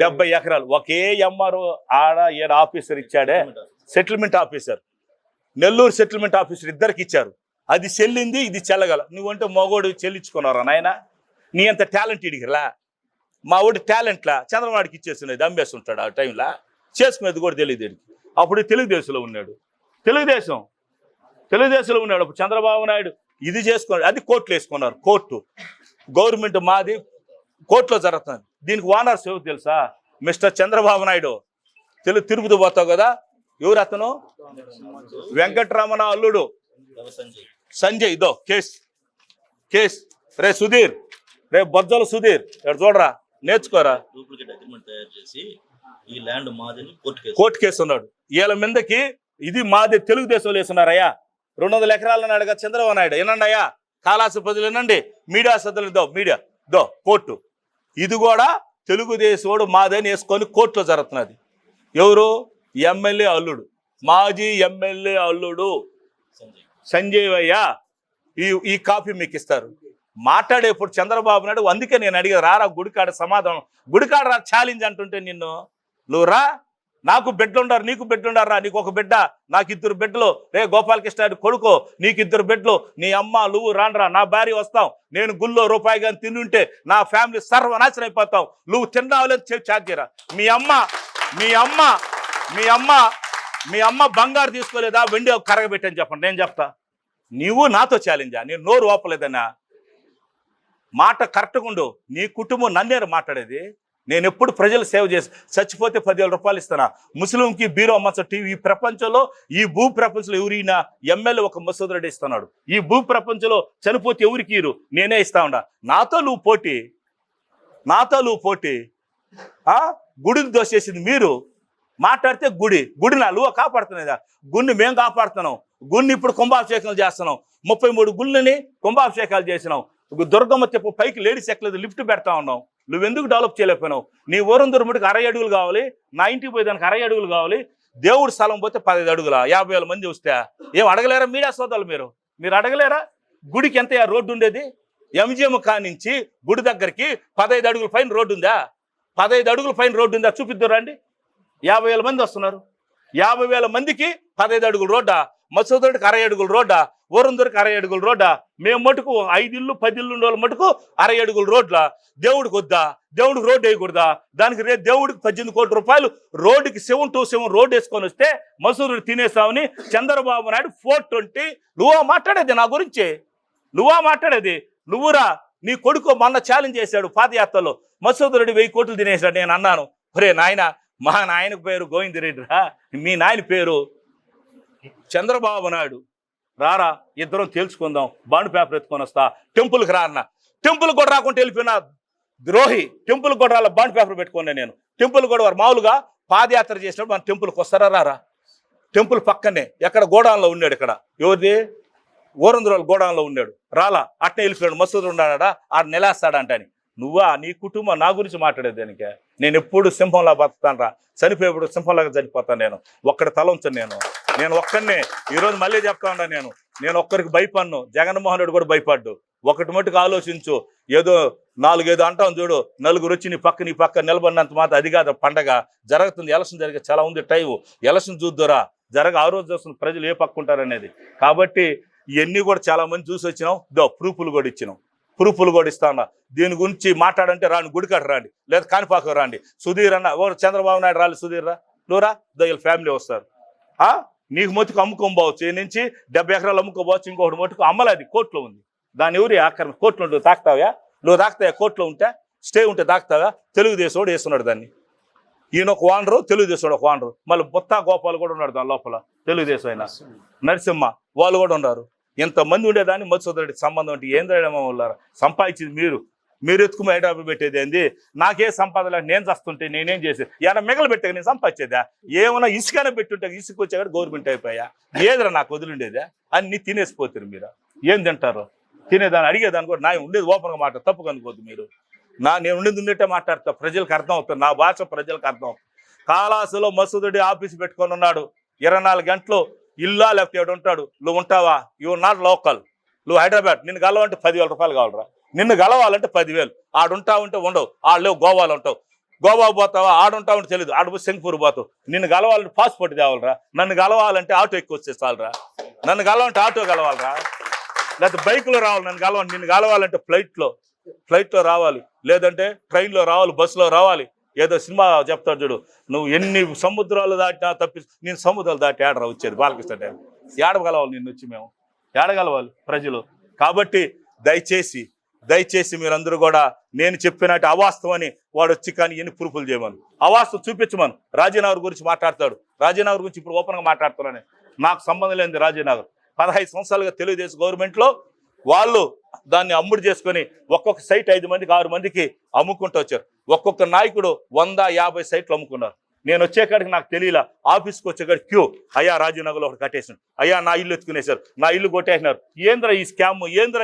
70 ఎకరాలు. ఒకే ఎంఆర్ఓ ఆడ ఏడ ఆఫీసర్ ఇచ్చాడే, settlement officer, Nellore settlement officer ఇద్దరికి ఇచ్చారు. అది చెల్లింది, ఇది చెల్లగల. నువ్వంటే మగోడు చెల్లించుకున్నారా నాయన? నీ అంత టాలెంట్ ఇడిగిరా. మా ఊడి టాలెంట్లా చంద్రబాబుకి ఇచ్చేస్తున్నది, అమ్మేస్తుంటాడు. ఆ టైంలో చేసుకునేది కూడా తెలియదు. అప్పుడు తెలుగుదేశంలో ఉన్నాడు. తెలుగుదేశంలో ఉన్నాడు అప్పుడు చంద్రబాబు నాయుడు. ఇది చేసుకున్నాడు, అది కోర్టులో వేసుకున్నారు. కోర్టు గవర్నమెంట్ మాది, కోర్టులో జరుగుతుంది. దీనికి ఓనర్స్ ఎవరు తెలుసా? మిస్టర్ చంద్రబాబు నాయుడు. తిరుపతి పోతావు కదా, ఎవరు అతను? వెంకటరమణ అల్లుడు సంజయ్. ఇదో కేస్. రే సుధీర్, రే బొజ్జల సుధీర్, ఇక్కడ చూడరా, నేర్చుకోరా. డూప్లికేట్ అగ్రిమెంట్ తయారు చేసి ఈ ల్యాండ్ మాదిని కోర్టు కేసు ఉన్నాడు. వీళ్ళ మీదకి ఇది మాది తెలుగుదేశంలో వేస్తున్నారయ్యా. 200 ఎకరాలను అడగా చంద్రబాబు నాయుడు. ఏనండి అయ్యా, కాళాస్త్రి ప్రజలు వినండి, మీడియా సభ్యులు మీడియా కోర్టు. ఇది కూడా తెలుగుదేశం మాదని వేసుకొని కోర్టులో జరుగుతున్నది. ఎవరు? ఎమ్మెల్యే అల్లుడు, మాజీ ఎమ్మెల్యే అల్లుడు సంజయ్ అయ్యా. ఈ కాపీ మీకు ఇస్తారు. మాట్లాడేప్పుడు చంద్రబాబు నాయుడు. అందుకే నేను అడిగా, రారా గుడికాడ సమాధానం, గుడికాడ రా ఛాలెంజ్ అంటుంటే నువ్వు రా. నాకు బిడ్డలు ఉండారు, నీకు బిడ్డలు ఉండారా? నీకు ఒక బిడ్డ, నాకు 2 బిడ్డలు. రే గోపాలకృష్ణ కొడుకో, నీకు 2 బిడ్డలు. నీ అమ్మ నువ్వు రాండ్రా, నా భార్య వస్తాం. నేను గుళ్ళో రూపాయి కానీ తినుంటే నా ఫ్యామిలీ సర్వనాశనం అయిపోతాం. నువ్వు తిన్నావులేదు ఛార్జ్ చేయరా. మీ అమ్మ బంగారు తీసుకోలేదా? వెండి కరగబెట్టని చెప్పండి, నేను చెప్తా. నీవు నాతో ఛాలెంజా? నేను నోరు ఓపలేదన్నా. మాట కరెక్ట్గా ఉండు. నీ కుటుంబం నన్నేరు మాట్లాడేది. నేను ఎప్పుడు ప్రజలు సేవ చేసి చచ్చిపోతే 10,000 రూపాయలు ఇస్తానా? ముస్లింకి బీరో అమ్మచ్చ టీవీ ఈ ప్రపంచంలో, ఈ భూ ప్రపంచంలో ఎవరైనా ఎమ్మెల్యే ఒక మసూద్ రెడ్డి ఇస్తున్నాడు. ఈ భూ ప్రపంచంలో చనిపోతే ఎవరికి ఇరు? నేనే ఇస్తా ఉండా. నాతో నువ్వు పోటీ. గుడిని దోసేసింది మీరు. మాట్లాడితే గుడి నా నువ్వు కాపాడుతున్నదా? గుడిని మేము కాపాడుతున్నాం. గుడిని ఇప్పుడు కుంభాభిషేకాలు చేస్తున్నాం. 33 గుళ్ళని కుంభాభిషేకాలు చేసినాం. దుర్గమ్మ చెప్పు పైకి లేడీస్ ఎక్కలేదు, లిఫ్ట్ పెడతా ఉన్నాం. నువ్వెందుకు డెవలప్ చేయలేకపోయినావు? నీ ఊరందరు ముడికి 60 అడుగులు కావాలి. నా ఇంటికి పోయేదానికి 60 అడుగులు కావాలి. దేవుడి స్థలం పోతే 15 అడుగుల 50,000 మంది వస్తే ఏం అడగలేరా? మీడియా సోదరులు మీరు అడగలేరా? గుడికి ఎంత రోడ్డు ఉండేది? ఎంజిఎం కానించి గుడి దగ్గరికి 15 అడుగుల పైన రోడ్డు ఉందా? 15 అడుగుల పైన రోడ్డు ఉందా? చూపిద్దాం రండి. 50,000 మంది వస్తున్నారు. 50,000 మందికి 15 అడుగుల రోడ్డా? మసూదరుడికి 60 అడుగుల రోడ్డా? ఊరందరికి 60 అడుగుల రోడ్డా? మేము మటుకు 5 ఇళ్ళు 10 ఇళ్ళు ఉండే మటుకు 60 అడుగుల రోడ్ల. దేవుడికి వద్దా? దేవుడికి రోడ్డు వేయకూడదా? దానికి రేపు దేవుడికి 18 కోట్ల రూపాయలు రోడ్డుకి 7 to 7 రోడ్డు వేసుకొని వస్తే మసూదరుడు తినేసామని చంద్రబాబు నాయుడు 420. నువ్వా మాట్లాడేది నా గురించి? నువ్వురా. నీ కొడుకు మొన్న ఛాలెంజ్ చేశాడు పాదయాత్రలో. మసూదరుడు 1000 కోట్లు తినేశాడు. నేను అన్నాను, ఒరే నాయన, మా నాయన పేరు గోవిందరెడ్డి రా, మీ నాయన పేరు చంద్రబాబు నాయుడు. రారా ఇద్దరం తెలుసుకుందాం. బాండ్ పేపర్ ఎత్తుకొని వస్తా. టెంపుల్కి రా అన్న. టెంపుల్ కూడా రాకుండా వెళ్ళిపోయినా ద్రోహి. టెంపుల్ కూడా రాళ్ళ బాండ్ పేపర్ పెట్టుకున్నా నేను. టెంపుల్ కూడా వారు మామూలుగా పాదయాత్ర చేసినప్పుడు మన టెంపుల్కి వస్తారా? రారా. టెంపుల్ పక్కనే ఎక్కడ గోడాన్లో ఉన్నాడు. ఇక్కడ ఎవరిది? ఊరందరు గోడాన్లో ఉన్నాడు. రాలా. అట్నే వెళ్ళిపోయాడు. మసూద్ ఉన్నాడా? ఆడు నెలేస్తాడంట అని. నువ్వా? నీ కుటుంబం నా గురించి మాట్లాడేది దానికే? నేను ఎప్పుడు సింహంలా బతుకుతాను రా. చనిపోయేప్పుడు సింహంలాగా చనిపోతాను. నేను ఒక్కడి తల ఉంచను. నేను ఒక్కడినే. ఈరోజు మళ్ళీ చెప్తా ఉన్నా, నేను ఒక్కరికి భయపడ్ను. జగన్మోహన్ రెడ్డి కూడా భయపడ్డు. ఒకటి మట్టుకు ఆలోచించు. ఏదో 4 ఏదో అంటాం చూడు, నలుగురు వచ్చి నీ పక్క నిలబడినంత మాత్రం అది కాదు పండగ. జరుగుతుంది. ఎలక్షన్ జరిగే చాలా ఉంది టైం. ఎలక్షన్ చూద్దురా. ఆ రోజు చూస్తున్న ప్రజలు ఏ పక్క ఉంటారనేది. కాబట్టి ఇవన్నీ కూడా చాలా మంది చూసి వచ్చినాం. ప్రూఫ్లు కూడా ఇచ్చినాం. ప్రూఫ్లు కూడా ఇస్తా ఉన్నా. దీని గురించి మాట్లాడంటే రాండి, గుడికాట రాండి, లేదా కాణిపాక రాండి. సుధీర్ అన్న చంద్రబాబు నాయుడు రాలి. సుధీర్ రా, నువ్వురా. వీళ్ళ ఫ్యామిలీ వస్తారు. నీకు మట్టుకు అమ్ముకోబోవచ్చు. ఈ నుంచి 70 ఎకరాలు అమ్ముకోబోవచ్చు. ఇంకొకటి మట్టుకు అమ్మలేదు, కోర్టులో ఉంది. దాని ఎవరి ఆఖరి కోర్టులో ఉంటుంది. తాకుతావా? నువ్వు తాకుతావా? కోర్టులో ఉంటే స్టే ఉంటే తాకుతావా? తెలుగుదేశం వాడు వేస్తున్నాడు దాన్ని. ఈయన ఒక వానరు, తెలుగుదేశం ఒక వానరు. మళ్ళీ బొత్తా గోపాలు కూడా ఉన్నాడు దాని లోపల. తెలుగుదేశం అయినా నరసింహ వాళ్ళు కూడా ఉన్నారు. ఎంతమంది ఉండేదాన్ని మసూద్ రెడ్డికి సంబంధం అంటే ఏం చేయడమో వాళ్ళారా? సంపాదించింది మీరు ఎత్తుకుని హైదరాబాద్ పెట్టేది ఏంది? నాకే సంపాదన. నేను చస్తుంటే నేనేం చేసేది? ఏమైనా మిగలు పెట్టాక నేను సంపాదించేదా? ఏమన్నా ఇసుకనే పెట్టుంటే ఇసుక వచ్చాక గవర్నమెంట్ అయిపోయా. ఏదిరా నాకు వదిలిండేదా? అన్ని తినేసిపోతారు మీరు. ఏం తింటారు? తినేదాన్ని అడిగేదాన్ని కూడా నా ఉండేది ఓపెన్గా మాట. తప్పు కనుకోద్దు మీరు. నేను ఉండేట్టే మాట్లాడతా. ప్రజలకు అర్థం అవుతుంది. నా భాష ప్రజలకు అర్థం. కాళాసులో మసూద్ రెడ్డి ఆఫీస్ పెట్టుకొని ఉన్నాడు. 24 గంటలు ఇల్లా లేకపోతే ఎవడు ఉంటాడు. నువ్వు ఉంటావా? You not local. నువ్వు హైదరాబాద్. నిన్ను కలవాలంటే 10,000 రూపాయలు కావాలరా. నిన్ను కలవాలంటే 10,000. ఆడుంటావుంటే ఉండవు. ఆడలేవు. గోవాలో ఉంటావు. గోవా పోతావా? ఆడుంటావుంటే తెలియదు. ఆడు సింగపూర్ పోతావు. నిన్ను కలవాలంటే పాస్పోర్ట్ తేవాలరా. నన్ను కలవాలంటే ఆటో ఎక్కువ వచ్చే చాలరా. నన్ను కలవాలంటే ఆటో కలవాలరా. లేకపోతే బైక్లో రావాలి. నిన్ను కలవాలంటే ఫ్లైట్లో రావాలి. లేదంటే ట్రైన్లో రావాలి, బస్సులో రావాలి. ఏదో సినిమా చెప్తాడు చూడు, నువ్వు ఎన్ని సముద్రాలు దాటినా నేను సముద్రాలు దాటి ఏడరా వచ్చేది బాలకృష్ణ. ఏడగలవాలి నిన్ను వచ్చి మేము ఏడగలవాలి ప్రజలు. కాబట్టి దయచేసి మీరందరూ కూడా నేను చెప్పినట్టు అవాస్తవని వాడు వచ్చి కానీ ఎన్ని ప్రూఫ్లు చేయమను, అవాస్తవం చూపించమను. రాజీనగర్ గురించి మాట్లాడతాడు. రాజీనగర్ గురించి ఇప్పుడు ఓపెన్గా మాట్లాడుతున్నాను. నాకు సంబంధం లేనిది రాజీనగర్. 15 సంవత్సరాలుగా తెలుగుదేశం గవర్నమెంట్లో వాళ్ళు దాన్ని అమ్ముడు చేసుకొని ఒక్కొక్క సైట్ 5 మందికి 6 మందికి అమ్ముకుంటూ వచ్చారు. ఒక్కొక్క నాయకుడు 150 సైట్లు అమ్ముకున్నారు. నేను వచ్చేకాడికి నాకు తెలియలా. ఆఫీస్కి వచ్చేకాడికి క్యూ. అయ్యా రాజీనగర్లో ఒకటి కట్టేసాను. అయ్యా నా ఇల్లు ఎత్తుకునేశారు. నా ఇల్లు కొట్టేసినారు. ఏంద్రా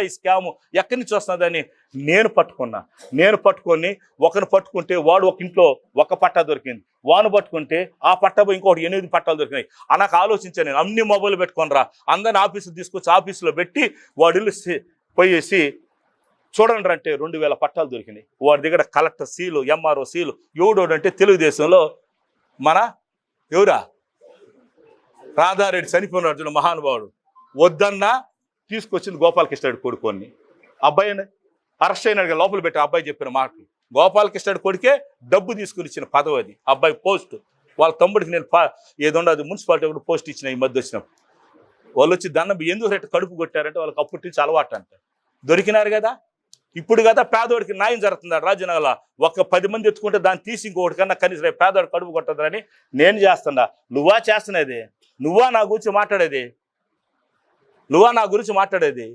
ఈ స్కాము ఎక్కడి నుంచి వస్తుందని నేను పట్టుకొని ఒకరిని పట్టుకుంటే వాడు ఒక ఇంట్లో ఒక పట్టా దొరికింది. వాను పట్టుకుంటే ఆ పట్టా ఇంకొకటి 8 పట్టాలు దొరికినాయి. నాకు ఆలోచించాను. నేను అన్ని మొబైల్ పెట్టుకొని రా, అందరిని ఆఫీసులు తీసుకొచ్చి ఆఫీసులో పెట్టి వాడి ఇల్లు పోయేసి చూడండి అంటే 2000 పట్టాలు దొరికినాయి. వాడి దగ్గర కలెక్టర్ సీలు, ఎంఆర్ఓ సీలు. ఎవడోడు అంటే తెలుగుదేశంలో మన ఎవరా రాధారెడ్డి చనిపోయినాడు మహానుభావుడు. వద్దన్నా తీసుకొచ్చింది గోపాలకృష్ణుడి కొడుకుని. అబ్బాయిని అరెస్ట్ అయినాడు. లోపల పెట్టి అబ్బాయి చెప్పిన మాటలు. గోపాలకృష్ణుడి కొడుకే డబ్బు తీసుకుని ఇచ్చిన పదవి అది. అబ్బాయి పోస్ట్ వాళ్ళ తమ్ముడికి నేను ఏదో ఉండదు మున్సిపాలిటీ కూడా పోస్ట్ ఇచ్చిన ఈ మధ్య వచ్చిన వాళ్ళు వచ్చి దండం ఎందుకు రెట్టు కడుపు కొట్టారంటే వాళ్ళకి అప్పటి నుంచి అలవాటు అంట. దొరికినారు కదా, ఇప్పుడు కదా పేదోడికి న్యాయం జరుగుతుంది రాజనగర్లో. ఒక 10 మంది ఎత్తుకుంటే దాన్ని తీసి ఇంకొకటి కన్నా కనీసం పేదోడు కడుపు కొట్టదని నేను చేస్తున్నా. నువ్వా చేస్తున్నది? నువ్వా నా గురించి మాట్లాడేది?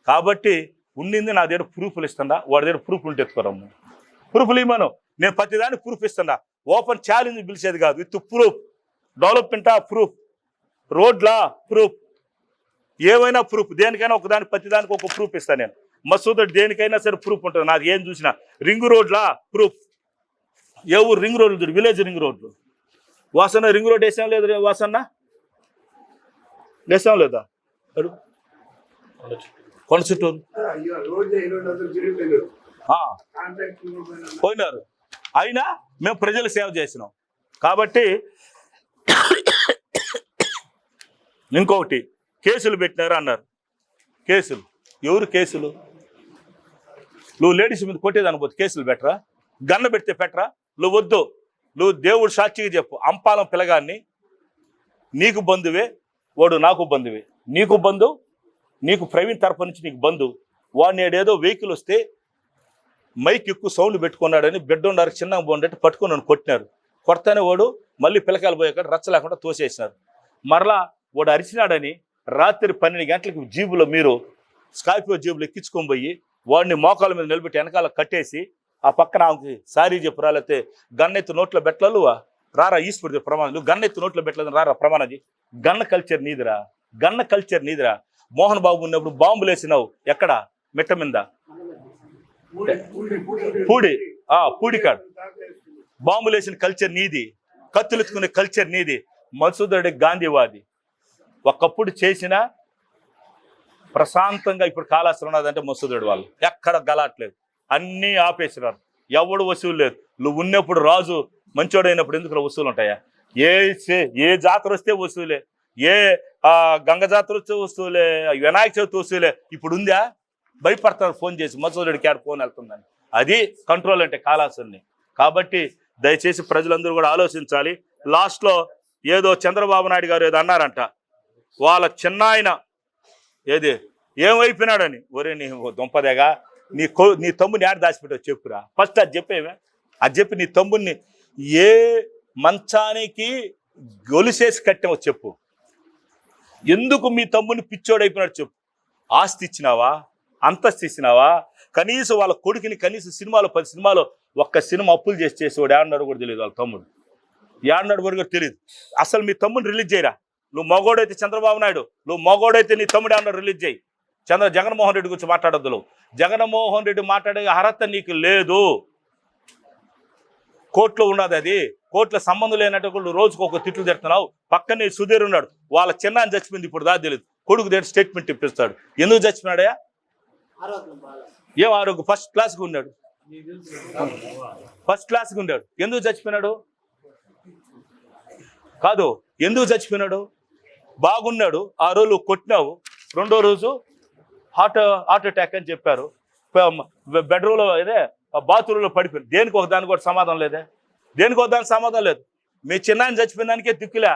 కాబట్టి ఉండింది నా దగ్గర ప్రూఫ్లు ఇస్తుందా, వాడి దగ్గర ప్రూఫ్లు ఉంటే ఎత్తుకోరమ్ము. ప్రూఫ్లు ఇవ్వను, నేను ప్రతిదానికి ప్రూఫ్ ఇస్తున్నా. ఓపెన్ ఛాలెంజ్ పిలిచేది కాదు, విత్ ప్రూఫ్. డెవలప్మెంటా ప్రూఫ్, రోడ్లా ప్రూఫ్, ఏమైనా ప్రూఫ్. దేనికైనా ప్రతిదానికి ఒక ప్రూఫ్ ఇస్తాను నేను. మసూద్ దేనికైనా సరే ప్రూఫ్ ఉంటుంది. నాకు ఏం చూసినా రింగ్ రోడ్లా ప్రూఫ్. ఏ ఊరు రింగ్ రోడ్లు చూడు, విలేజ్ రింగ్ రోడ్లు. వాసన్న రింగ్ రోడ్ వేసాం లేదు వాసన్న? వేసాం లేదా? అడుగు. కొండ చుట్టూరు పోయినారు. అయినా మేము ప్రజలు సేవ చేసినాం. కాబట్టి ఇంకొకటి కేసులు పెట్టినారు అన్నారు. కేసులు ఎవరు? కేసులు నువ్వు లేడీస్ మీద కొట్టేది అనుకోవచ్చు, కేసులు పెట్టరా? గన్న పెడితే పెట్టరా? నువ్వు వద్దు, నువ్వు దేవుడు సాక్షిగా చెప్పు. అంపాలం పిల్లగాన్ని నీకు బంధువే, వాడు నాకు బంధువే. నీకు బంధు, నీకు ప్రవీణ్ తరపు నుంచి నీకు బంధు. వాడిని ఏడేదో వెహికల్ వస్తే మైక్ ఎక్కువ సౌండ్ పెట్టుకున్నాడని బెడ్ ఉండారు చిన్నగా పోండట్టు పట్టుకుని నన్ను కొట్టినారు. కొడతానే వాడు మళ్ళీ పిల్లకాయలు పోయాక రచ్చ లేకుండా తోసేసినారు. మరలా వాడు అరిచినాడని రాత్రి 12 గంటలకు జీబులో మీరు స్కార్పియో జీబులు ఎక్కించుకొని పోయి వాడిని మోకాల మీద నిలబెట్టి వెనకాల కట్టేసి ఆ పక్కన ఆమెకి సారీ చెప్పు రాలేతే గన్నెత్తి నోట్లో పెట్టలు రారా ఈశ్వరుడు ప్రమాణం. నువ్వు గన్నెత్తి నోట్లో పెట్టలేదు రారా ప్రమాణది. గన్న కల్చర్ నీదిరా. మోహన్ బాబు ఉన్నప్పుడు బాంబులు వేసినావు ఎక్కడ? మిట్ట మీద పూడికాడు బాంబులు వేసిన కల్చర్ నీది, కత్తులు ఎత్తుకునే కల్చర్ నీది. మసూద్ గాంధీవాది. ఒకప్పుడు చేసిన ప్రశాంతంగా ఇప్పుడు కాలాస్త్రం ఉన్నదంటే మసూద్ వాళ్ళు ఎక్కడ గలాట్లేదు, అన్నీ ఆపేసినారు. ఎవడు వసూలు లేదు. నువ్వు ఉన్నప్పుడు రాజు మంచోడైనప్పుడు ఎందుకు వసూలు ఉంటాయా? ఏ జాతర వస్తే వసూలే, ఏ గంగ జాతర వస్తే వసూలే, వినాయక చవితి వసూలే. ఇప్పుడు ఉందా? భయపడతారు ఫోన్ చేసి మసూదుడికి ఆడ ఫోన్ వెళ్తుందని. అది కంట్రోల్ అంటే కాలాసుని. కాబట్టి దయచేసి ప్రజలందరూ కూడా ఆలోచించాలి. లాస్ట్లో ఏదో చంద్రబాబు నాయుడు గారు ఏదో అన్నారంట, వాళ్ళ చిన్నాయన ఏది ఏమైపోయినాడని. ఒరే నీ దొంపదేగా, నీ తమ్ముని ఆడ దాచిపెట్టావు చెప్పురా ఫస్ట్. అది చెప్పేవే, అది చెప్పి నీ తమ్ముడిని ఏ మంచానికి గొలుసేసి కట్టావో చెప్పు. ఎందుకు మీ తమ్ముని పిచ్చోడైపోయినాడు చెప్పు. ఆస్తి ఇచ్చినావా, అంతస్తు ఇచ్చినావా? కనీసం వాళ్ళ కొడుకుని కనీసం 10 సినిమాలో ఒక్క సినిమా అప్పులు చేసేవాడు ఏడన్నాడు కూడా తెలియదు. వాళ్ళ తమ్ముడు ఏడన్నాడు కూడా తెలియదు. అసలు మీ తమ్ముని రిలీజ్ చేయరా. నువ్వు మగోడైతే చంద్రబాబు నాయుడు, నువ్వు మగోడైతే నీ తమ్ముడు ఏమన్నా రిలీజ్ చేయి. జగన్మోహన్ రెడ్డి గురించి మాట్లాడొద్దు. జగన్మోహన్ రెడ్డి మాట్లాడే అర్హత నీకు లేదు. కోర్టులో ఉన్నది, అది కోర్టులో సంబంధం లేనట్టు రోజుకు ఒక తిట్లు తిడుతున్నావు. పక్కనే సుధీర్ ఉన్నాడు, వాళ్ళ చిన్నాన్ని చచ్చిపోయింది ఇప్పుడు దాకా తెలియదు. కొడుకు దగ్గర స్టేట్మెంట్ ఇప్పిస్తాడు. ఎందుకు చచ్చిపోయినాడయా? ఏం ఆరోగ్యం ఫస్ట్ క్లాస్గా ఉన్నాడు, ఎందుకు చచ్చిపోయినాడు? కాదు, ఎందుకు చచ్చిపోయినాడు? బాగున్నాడు, ఆ రోజు కొట్టినావు, 2వ రోజు హార్ట్ అటాక్ అని చెప్పారు. బెడ్రూమ్లో ఇదే బాత్రూంలో పడిపోయింది. దేనికి ఒక దానికి కూడా సమాధానం లేదే, దేనికి ఒక దానికి సమాధానం లేదు. మీ చిన్నాయన చచ్చిపోయిన దానికే దిక్కులే,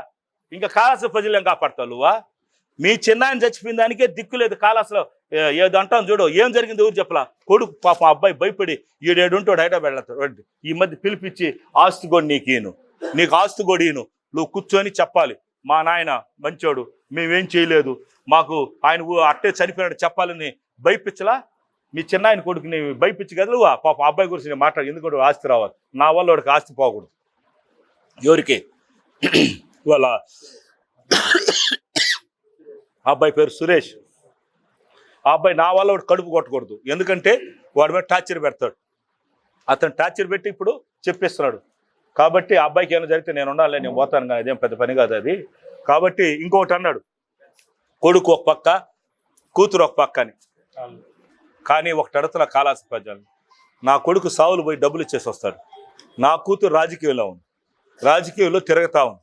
ఇంకా కాలాస ప్రజలు ఏం కాపాడతావు నువ్వా? మీ చిన్నాయన చచ్చిపోయిన దానికే దిక్కు లేదు. కాలాసలో ఏదో అంటాం చూడు, ఏం జరిగింది ఎవరు చెప్పలా. కొడుకు పాపం అబ్బాయి భయపడి 7 ఉంటాడు హైదరాబాద్ వెళ్తాడు. ఈ మధ్య పిలిపించి ఆస్తి కూడా నీకు ఆస్తి కూడా నువ్వు కూర్చొని చెప్పాలి. మా నాయన మంచోడు, మేమేం చేయలేదు, మాకు ఆయన అట్టే చనిపోయినాడు చెప్పాలని భయపించలా. మీ చిన్నాయన కొడుకుని భయపించగలవా? పాప అబ్బాయి గురించి నేను మాట్లాడు. ఎందుకంటే ఆస్తి రావాలి, నా వల్ల వాడికి ఆస్తి పోకూడదు. ఎవరికి? వాళ్ళ అబ్బాయి పేరు సురేష్. ఆ అబ్బాయి నా వల్ల వాడు కడుపు కొట్టకూడదు, ఎందుకంటే వాడి మీద టార్చర్ పెడతాడు. అతను టార్చర్ పెట్టి ఇప్పుడు చెప్పిస్తున్నాడు. కాబట్టి ఆ అబ్బాయికి ఏమైనా జరిగితే నేను ఉండాలి, నేను పోతాను, కానీ ఇదేం పెద్ద పని కాదు అది. కాబట్టి ఇంకొకటి అన్నాడు, కొడుకు ఒక పక్క కూతురు ఒక పక్క అని. కానీ ఒకటి అడుగుతున్న కాలాస ప్రజలు, నా కొడుకు సావులు పోయి డబ్బులు ఇచ్చేసి వస్తాడు, నా కూతురు రాజకీయంలో తిరుగుతా ఉంది,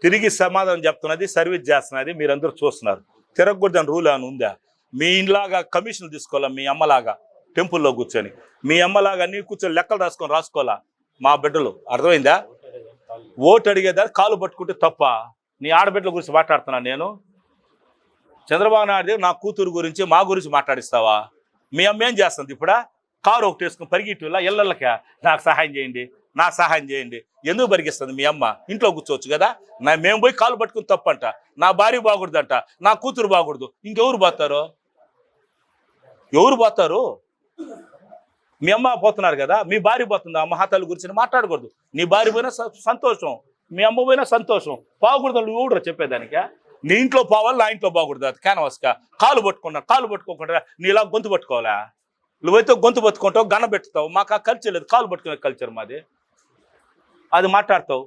తిరిగి సమాధానం చెప్తున్నది, సర్వీస్ చేస్తున్నది, మీరందరూ చూస్తున్నారు. తిరగకూడదని రూల్ అని ఉందా? మీ ఇంలాగా కమిషన్లు తీసుకోవాలా? మీ అమ్మలాగా టెంపుల్లో కూర్చొని, మీ అమ్మలాగా నీ కూర్చొని లెక్కలు రాసుకోవాలా? మా బిడ్డలు, అర్థమైందా? ఓటు అడిగేదాన్ని కాలు పట్టుకుంటే తప్ప. నీ ఆడబిడ్డల గురించి మాట్లాడుతున్నా నేను. చంద్రబాబు నాయుడు నా కూతురు గురించి మా గురించి మాట్లాడిస్తావా? మీ అమ్మ ఏం చేస్తుంది ఇప్పుడా? కారు ఒకటి వేసుకుని పరిగెట్టులా ఇళ్ళకే నాకు సహాయం చేయండి, నాకు సహాయం చేయండి. ఎందుకు పరిగిస్తుంది మీ అమ్మ? ఇంట్లో కూర్చోవచ్చు కదా. మేము పోయి కాలు పట్టుకుని తప్పంట, నా భార్య బాగూడదంట, నా కూతురు బాగూడదు, ఇంకెవరు పోతారు? ఎవరు పోతారు? మీ అమ్మ పోతున్నారు కదా, మీ భార్య పోతుందా? మహాతల్లి గురించి మాట్లాడకూడదు. నీ భార్య పోయినా సంతోషం, మీ అమ్మ పోయినా సంతోషం. బాగూడదు నువ్వు ఎవరు చెప్పేదానికా? నీ ఇంట్లో పోవాలి, నా ఇంట్లో బాగూడదు. అది క్యాన్వాస్గా కాలు పట్టుకోకుండా నీలా గొంతు పట్టుకోవాలా? నువ్వైతే గొంతు పట్టుకుంటావు, గన పెట్టుతావు. మాకు ఆ కల్చర్ లేదు, కాలు పట్టుకునే కల్చర్ మాది. అది మాట్లాడతావు.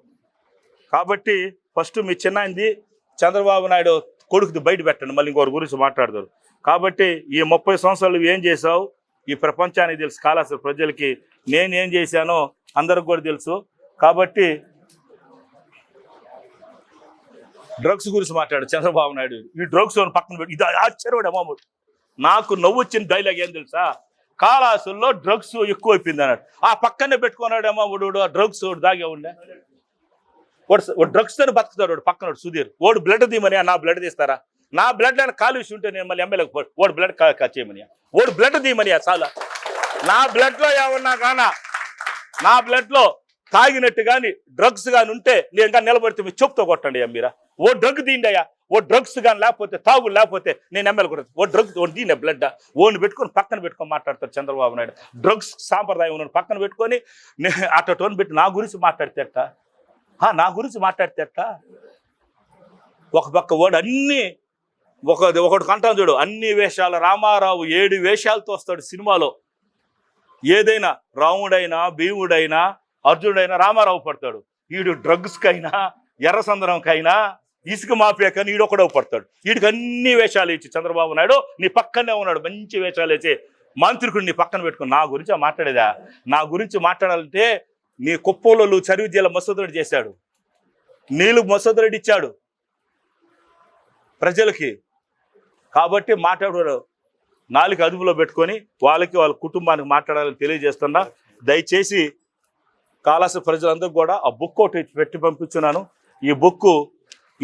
కాబట్టి ఫస్ట్ మీ చిన్నది చంద్రబాబు నాయుడు కొడుకుది బయట పెట్టండి, మళ్ళీ ఇంకొకరి గురించి మాట్లాడతారు. కాబట్టి ఈ 30 సంవత్సరాలు ఏం చేసావు ఈ ప్రపంచానికి తెలుసు, కాళహస్తి ప్రజలకి నేనేం చేశానో అందరికి కూడా తెలుసు. కాబట్టి డ్రగ్స్ గురించి మాట్లాడు చంద్రబాబు నాయుడు. ఈ డ్రగ్స్ పక్కన పెట్టి ఇది ఆశ్చర్యపడే అమ్మడు. నాకు నవ్వు వచ్చిన డైలాగ్ ఏం తెలుసా? కాళహస్తిలో డ్రగ్స్ ఎక్కువ అయిపోయింది అన్నాడు. ఆ పక్కనే పెట్టుకున్నాడు అమ్మడు. ఆ డ్రగ్స్ దాగే ఉండే వాడు డ్రగ్స్ తో బతుకుతాడు. వాడు పక్కన సుధీర్ వాడు బ్లడ్ తీయమని, నా బ్లడ్ తీస్తారా? నా బ్లడ్ అని కాలుష్యం ఉంటే నేను మళ్ళీ ఎమ్మెల్యేకి వాడు బ్లడ్ చేయమని, వాడు బ్లడ్ తీయమని చాలా. నా బ్లడ్ లో ఏమన్నా కానా, నా బ్లడ్ లో తాగినట్టు కానీ డ్రగ్స్ కానీ ఉంటే నేను ఇంకా నిలబడితే మీరు చెప్తూ కొట్టండి మీరా. ఓ డ్రగ్ తీయండి అయ్యా, ఓ డ్రగ్స్ కానీ లేకపోతే తాగులు లేకపోతే నేను ఎమ్మెల్యే కూడా ఓ డ్రగ్స్ ఓ తీయండి బ్లడ్. ఓని పెట్టుకొని పక్కన పెట్టుకొని మాట్లాడతారు చంద్రబాబు నాయుడు. డ్రగ్స్ సాంప్రదాయం ఉన్నాడు పక్కన పెట్టుకొని అట్ట టోన్ పెట్టి నా గురించి మాట్లాడితే అట్ట, నా గురించి మాట్లాడితే అట్ట. ఒక పక్క వాడు అన్ని ఒకటి కంటాను చూడు, అన్ని వేషాలు. రామారావు 7 వేషాలతో వస్తాడు సినిమాలో. ఏదైనా రాముడైనా భీముడైనా అర్జునుడైనా రామారావు పడతాడు. వీడు డ్రగ్స్కైనా ఎర్రసంద్రంకైనా ఇసుక మాఫియాకైనా వీడొకడో పడతాడు. వీడికి అన్ని వేషాలు ఇచ్చి చంద్రబాబు నాయుడు నీ పక్కనే ఉన్నాడు, మంచి వేషాలు వేసి మంత్రికుడు నీ పక్కన పెట్టుకుని నా గురించి మాట్లాడేదా? నా గురించి మాట్లాడాలంటే నీ కుప్పంలో చరివిద్యల మసూదరెడ్డి చేశాడు, నీళ్ళు మసూదరెడ్డి ఇచ్చాడు ప్రజలకి. కాబట్టి మాట్లాడారు. నాలుగు అదుపులో పెట్టుకొని వాళ్ళకి వాళ్ళ కుటుంబానికి మాట్లాడాలని తెలియజేస్తున్నా. దయచేసి కాళహస్తి ప్రజలందరూ కూడా ఆ బుక్ ఒకటి పెట్టి పంపిస్తున్నాను. ఈ బుక్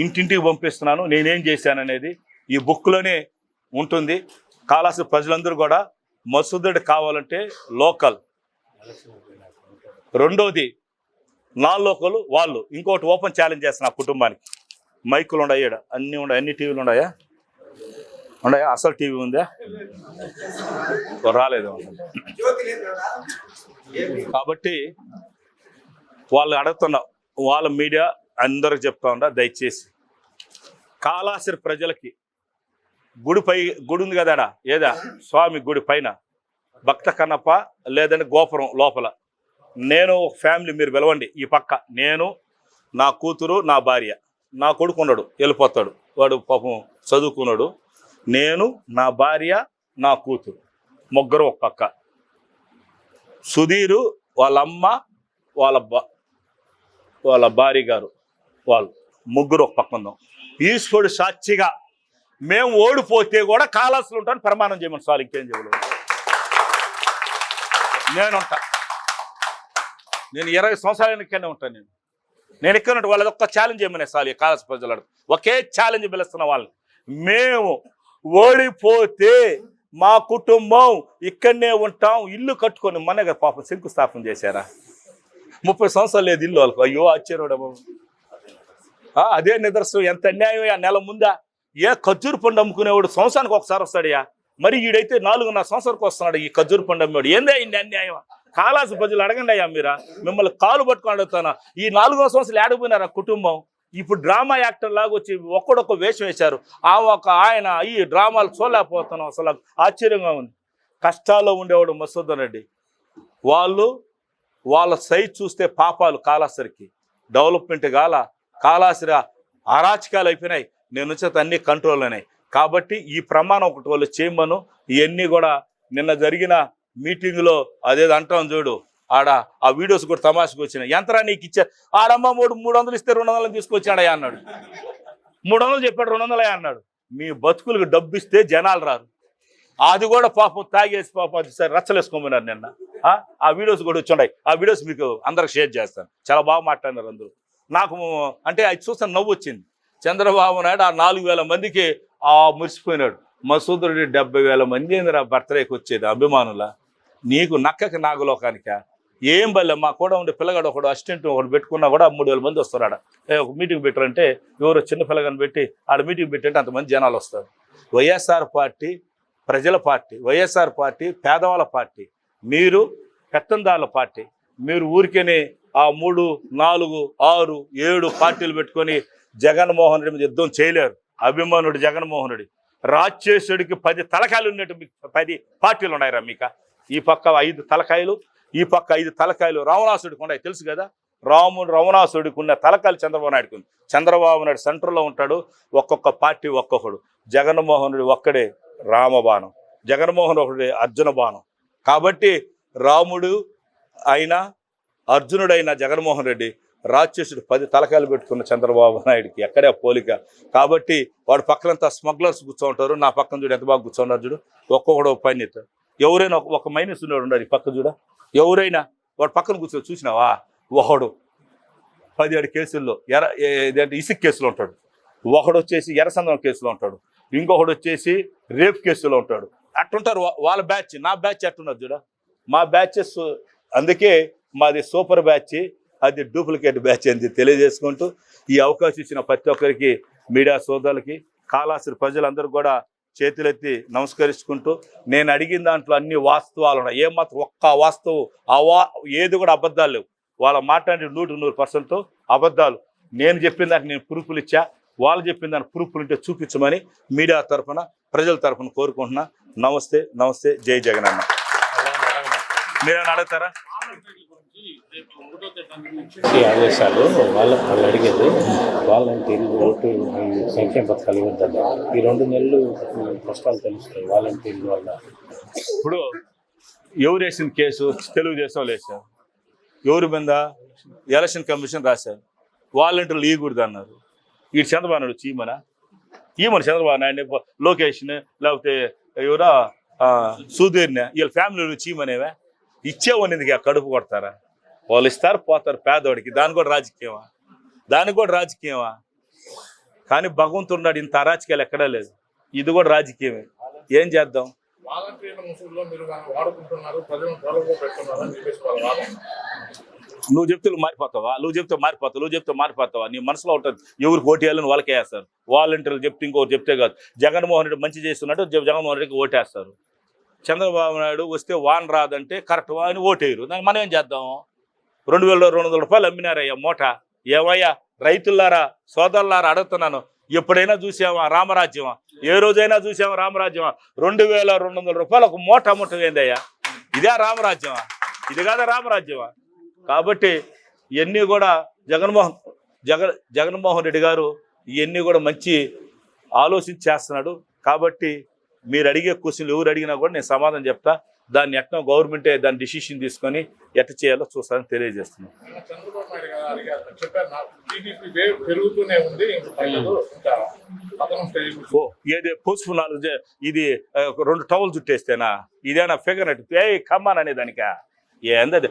ఇంటింటికి పంపిస్తున్నాను, నేనేం చేశాననేది ఈ బుక్లోనే ఉంటుంది. కాళహస్తి ప్రజలందరూ కూడా మసూదరెడ్డి కావాలంటే లోకల్, రెండోది నాన్ లోకల్ వాళ్ళు. ఇంకోటి ఓపెన్ ఛాలెంజ్ చేస్తున్నా కుటుంబానికి. మైకులు ఉన్నాయి, అన్నీ ఉన్నాయి, అన్ని టీవీలు ఉన్నాయా? అసలు టీవీ ఉందా? రాలేదు. కాబట్టి వాళ్ళు అడుగుతున్నా, వాళ్ళ మీడియా అందరికి చెప్తా ఉండ, దయచేసి కాళహస్తి ప్రజలకి గుడి ఉంది కదా, ఏదా స్వామి గుడి పైన భక్త కన్నప్ప లేదంటే గోపురం లోపల నేను ఫ్యామిలీ, మీరు పిలవండి. ఈ పక్క నేను, నా కూతురు, నా భార్య, నా కొడుకు ఉన్నాడు వెళ్ళిపోతాడు, వాడు పాపం చదువుకున్నాడు. నేను, నా భార్య, నా కూతురు, ముగ్గురు ఒక పక్క. సుధీరు వాళ్ళ అమ్మ, వాళ్ళ భార్య గారు, వాళ్ళు ముగ్గురు ఒక పక్క ఉందాం. ఈశ్వరుడు సాక్షిగా మేము ఓడిపోతే కూడా కాళహస్తిలో ఉంటాను ప్రమాణం చేయమని సార్. ఇంకేం చేయలేదు. నేనుంటా. నేను 20 సంవత్సరాల ఇక్కడనే ఉంటాను. నేను ఇక్కడ ఉంటాను. వాళ్ళది ఒక్క ఛాలెంజ్ చేయమనే సార్. కాళహస్తి ప్రజలు ఒకే ఛాలెంజ్ పిలుస్తున్న వాళ్ళని. మేము ఓడిపోతే మా కుటుంబం ఇక్కడనే ఉంటాం, ఇల్లు కట్టుకొని. మన పాపం శంకుస్థాపన చేశారా? 30 సంవత్సరాలు లేదు ఇల్లు వాళ్ళకు. అయ్యో ఆశ్చర్యడము. అదే నిదర్శనం. ఎంత అన్యాయం. ఆ నెల ముందా ఏ ఖర్జూరు పండు అమ్ముకునేవాడు సంవత్సరానికి ఒకసారి వస్తాడయ్యా, మరి ఈడైతే 4.5 సంవత్సరాలకు వస్తున్నాడు ఈ ఖర్జూరు పండు అమ్మేవాడు. ఏందే ఇన్ని అన్యాయం? కాళహస్తి ప్రజలు అడగండి అయ్యా మీరా, మిమ్మల్ని కాలు పట్టుకొని అడుగుతాను. ఈ 4 సంవత్సరాలు ఏడపోయినారా కుటుంబం? ఇప్పుడు డ్రామా యాక్టర్ లాగా వచ్చి ఒక్కడొక్క వేషం వేశారు. ఆయన ఈ డ్రామాలు చూడలేకపోతున్నాం. అసలు ఆశ్చర్యంగా ఉంది. కష్టాల్లో ఉండేవాడు మసూదరెడ్డి. వాళ్ళ సైజ్ చూస్తే పాపాలు. కాళహస్తికి డెవలప్మెంట్ కాల, కాళహస్తి అరాచకాలు అయిపోయినాయి. నేను వచ్చేది అన్ని కంట్రోల్ అయినాయి. కాబట్టి ఈ ప్రమాణం ఒకటి వాళ్ళు చేయమను. ఇవన్నీ కూడా నిన్న జరిగిన మీటింగ్లో అదేదో అంటాం చూడు, ఆడ ఆ వీడియోస్ కూడా తమాషకు వచ్చినాయి. యంత్రా నీకు ఇచ్చా, ఆడమ్మ 300 ఇస్తే 200 తీసుకొచ్చాడయా అన్నాడు. 300 చెప్పాడు, 200 అన్నాడు. మీ బతుకులకు డబ్బు ఇస్తే జనాలు రారు. అది కూడా పాపం తాగేసి పాపం సరే రచ్చలేసుకోమన్నారు నిన్న. ఆ వీడియోస్ కూడా వచ్చున్నాయి. ఆ వీడియోస్ మీకు అందరికి షేర్ చేస్తాను. చాలా బాగా మాట్లాడినారు అందరూ. నాకు అంటే అది చూస్తే నవ్వు వచ్చింది. చంద్రబాబు నాయుడు ఆ 4000 మందికి మురిసిపోయినాడు. మసూద్ రెడ్డి 70,000 మంది ఏందిరా బర్త్డేకి వచ్చేది అభిమానుల, నీకు నక్కకి నాగలోకానిక ఏం బల్లే. మా కూడా ఉండే పిల్లగాడు ఒకడు అసిస్టెంట్ ఒకటి పెట్టుకున్నా కూడా 3,000 మంది వస్తారు ఆడ. ఒక మీటింగ్ పెట్టారంటే ఎవరో చిన్న పిల్లగాని పెట్టి ఆడ మీటింగ్ పెట్టంటే అంతమంది జనాలు వస్తారు. వైఎస్ఆర్ పార్టీ ప్రజల పార్టీ, వైఎస్ఆర్ పార్టీ పేదవాళ్ళ పార్టీ, మీరు పెత్తందారుల పార్టీ. మీరు ఊరికేనే ఆ 3, 4, 6, 7 పార్టీలు పెట్టుకొని జగన్మోహన్ రెడ్డి మీద యుద్ధం చేయలేరు. అభిమానుడు జగన్మోహన్ రెడ్డి రాక్షసుడికి 10 తలకాయలు ఉన్నట్టు మీకు 10 పార్టీలు ఉన్నాయిరా. మీకు ఈ పక్క 5 తలకాయలు, ఈ పక్క 5 తలకాయలు రావణాసుడికి ఉన్నాయి తెలుసు కదా. రావణాసుడికి ఉన్న తలకాయలు చంద్రబాబు నాయుడుకి ఉంది. చంద్రబాబు నాయుడు సెంటర్లో ఉంటాడు, ఒక్కొక్క పార్టీ ఒక్కొక్కడు. జగన్మోహన్ రెడ్డి ఒక్కడే రామబాణం, జగన్మోహన్ ఒకడే అర్జున బాణం. కాబట్టి రాముడు అయినా అర్జునుడైన జగన్మోహన్ రెడ్డి రాక్షసుడు 10 తలకాయలు పెట్టుకున్న చంద్రబాబు నాయుడికి ఎక్కడే పోలిక. కాబట్టి వాడు పక్కనంతా స్మగ్లర్స్ కూర్చోంటారు, నా పక్కన చూడు ఎంత బాగా కూర్చోన్నారు చూడు. ఒక్కొక్కడు ఒక పని చేస్తారు. ఎవరైనా ఒక మైనస్ ఉన్నాడు ఉండాలి పక్క చూడ. ఎవరైనా వాడు పక్కన కూర్చో చూసినావా, ఒకడు 17 కేసుల్లో ఇసుక్ కేసులో ఉంటాడు, ఒకడు వచ్చేసి ఎర్రసందనం కేసులో ఉంటాడు, ఇంకొకడు వచ్చేసి రేప్ కేసులో ఉంటాడు. అట్టుంటారు వాళ్ళ బ్యాచ్. నా బ్యాచ్ అట్టున్నారు చూడ. మా బ్యాచెస్ అందుకే మాది సూపర్ బ్యాచ్, అది డూప్లికేట్ బ్యాచ్ అని తెలియజేసుకుంటూ ఈ అవకాశం ఇచ్చిన ప్రతి ఒక్కరికి, మీడియా సోదరులకి, కాళాస్త్రి ప్రజలందరూ కూడా చేతులెత్తి నమస్కరించుకుంటూ, నేను అడిగిన దాంట్లో అన్ని వాస్తవాలు ఉన్నాయి. ఏమాత్రం ఒక్క వాస్తవం ఏది కూడా అబద్ధాలు లేవు. వాళ్ళ మాట్లాడే 100% అబద్ధాలు. నేను చెప్పిన దానికి నేను ప్రూఫ్లు ఇచ్చా, వాళ్ళు చెప్పిన దానికి ప్రూఫ్లు ఉంటే చూపించమని మీడియా తరఫున ప్రజల తరఫున కోరుకుంటున్నా. నమస్తే నమస్తే, జై జగన్ అన్న. మీరేమైనా అడుగుతారా? ఆదేశాలు వాళ్ళు అడిగేది వాలంటీర్లు ఓటు సంక్షేమ పథకాలు ఇవ్వద్దండి. ఈ 2 నెలలు కష్టాలు తెలుస్తాయి వాలంటీర్లు వల్ల. ఇప్పుడు ఎవరు వేసిన కేసు తెలుగుదేశం వేసారు, ఎవరి మీద ఎలక్షన్ కమిషన్ రాశారు, వాలంటీర్లు ఇవ్వకూడదు అన్నారు. ఈ చంద్రబాబు నాయుడు ఈమన చంద్రబాబు నాయుడు లోకేష్ని లేకపోతే ఎవరో సుధీర్ని వీళ్ళ ఫ్యామిలీలు చీమనేవా ఇచ్చేవనేది కడుపు కొడతారా? వాళ్ళు ఇస్తారు పోతారు పేదవాడికి. దాని కూడా రాజకీయమా? కానీ భగవంతుడున్నాడు, ఇంత అరాజకీయాలు ఎక్కడా లేదు. ఇది కూడా రాజకీయమే. ఏం చేద్దాం? నువ్వు చెప్తే మారిపోతావా? నీ మనసులో ఉంటుంది ఎవరికి ఓటేయాలని వాళ్ళకే వేస్తారు. వాలంటీర్లు చెప్తే ఇంకొకటి చెప్తే కాదు. జగన్మోహన్ రెడ్డి మంచి చేస్తున్నట్టు జగన్మోహన్ రెడ్డికి ఓటేస్తారు. చంద్రబాబు నాయుడు వస్తే వాన్ రాదంటే కరెక్ట్ అని ఓటేయరు. దాన్ని మనం ఏం చేద్దాం? 2,200 రూపాయలు అమ్మినారయ్యా మూట. ఏమయ్యా రైతులారా, సోదరులారా అడుగుతున్నాను, ఎప్పుడైనా చూసామా రామరాజ్యమా? ఏ రోజైనా చూసామా రామరాజ్యమా? 2,200 రూపాయలు ఒక మూట ఏందయ్యా? ఇదే రామరాజ్యమా? ఇది కాదా రామరాజ్యమా? కాబట్టి ఇవన్నీ కూడా జగన్మోహన్ రెడ్డి గారు ఇవన్నీ కూడా మంచి ఆలోచించి చేస్తున్నాడు. కాబట్టి మీరు అడిగే క్వశ్చన్లు ఎవరు అడిగినా కూడా నేను సమాధానం చెప్తా. దాన్ని ఎట్లా గవర్నమెంటే దాని డిసిషన్ తీసుకొని ఎట్ట చేయాలో చూస్తానని తెలియజేస్తున్నాను. ఏది పసుపు 4 ఇది 2 టవల్ చుట్టేస్తేనా? ఇదేనా ఫిగర్ అటు కమ్మాన్ అనేదానికా? ఏందది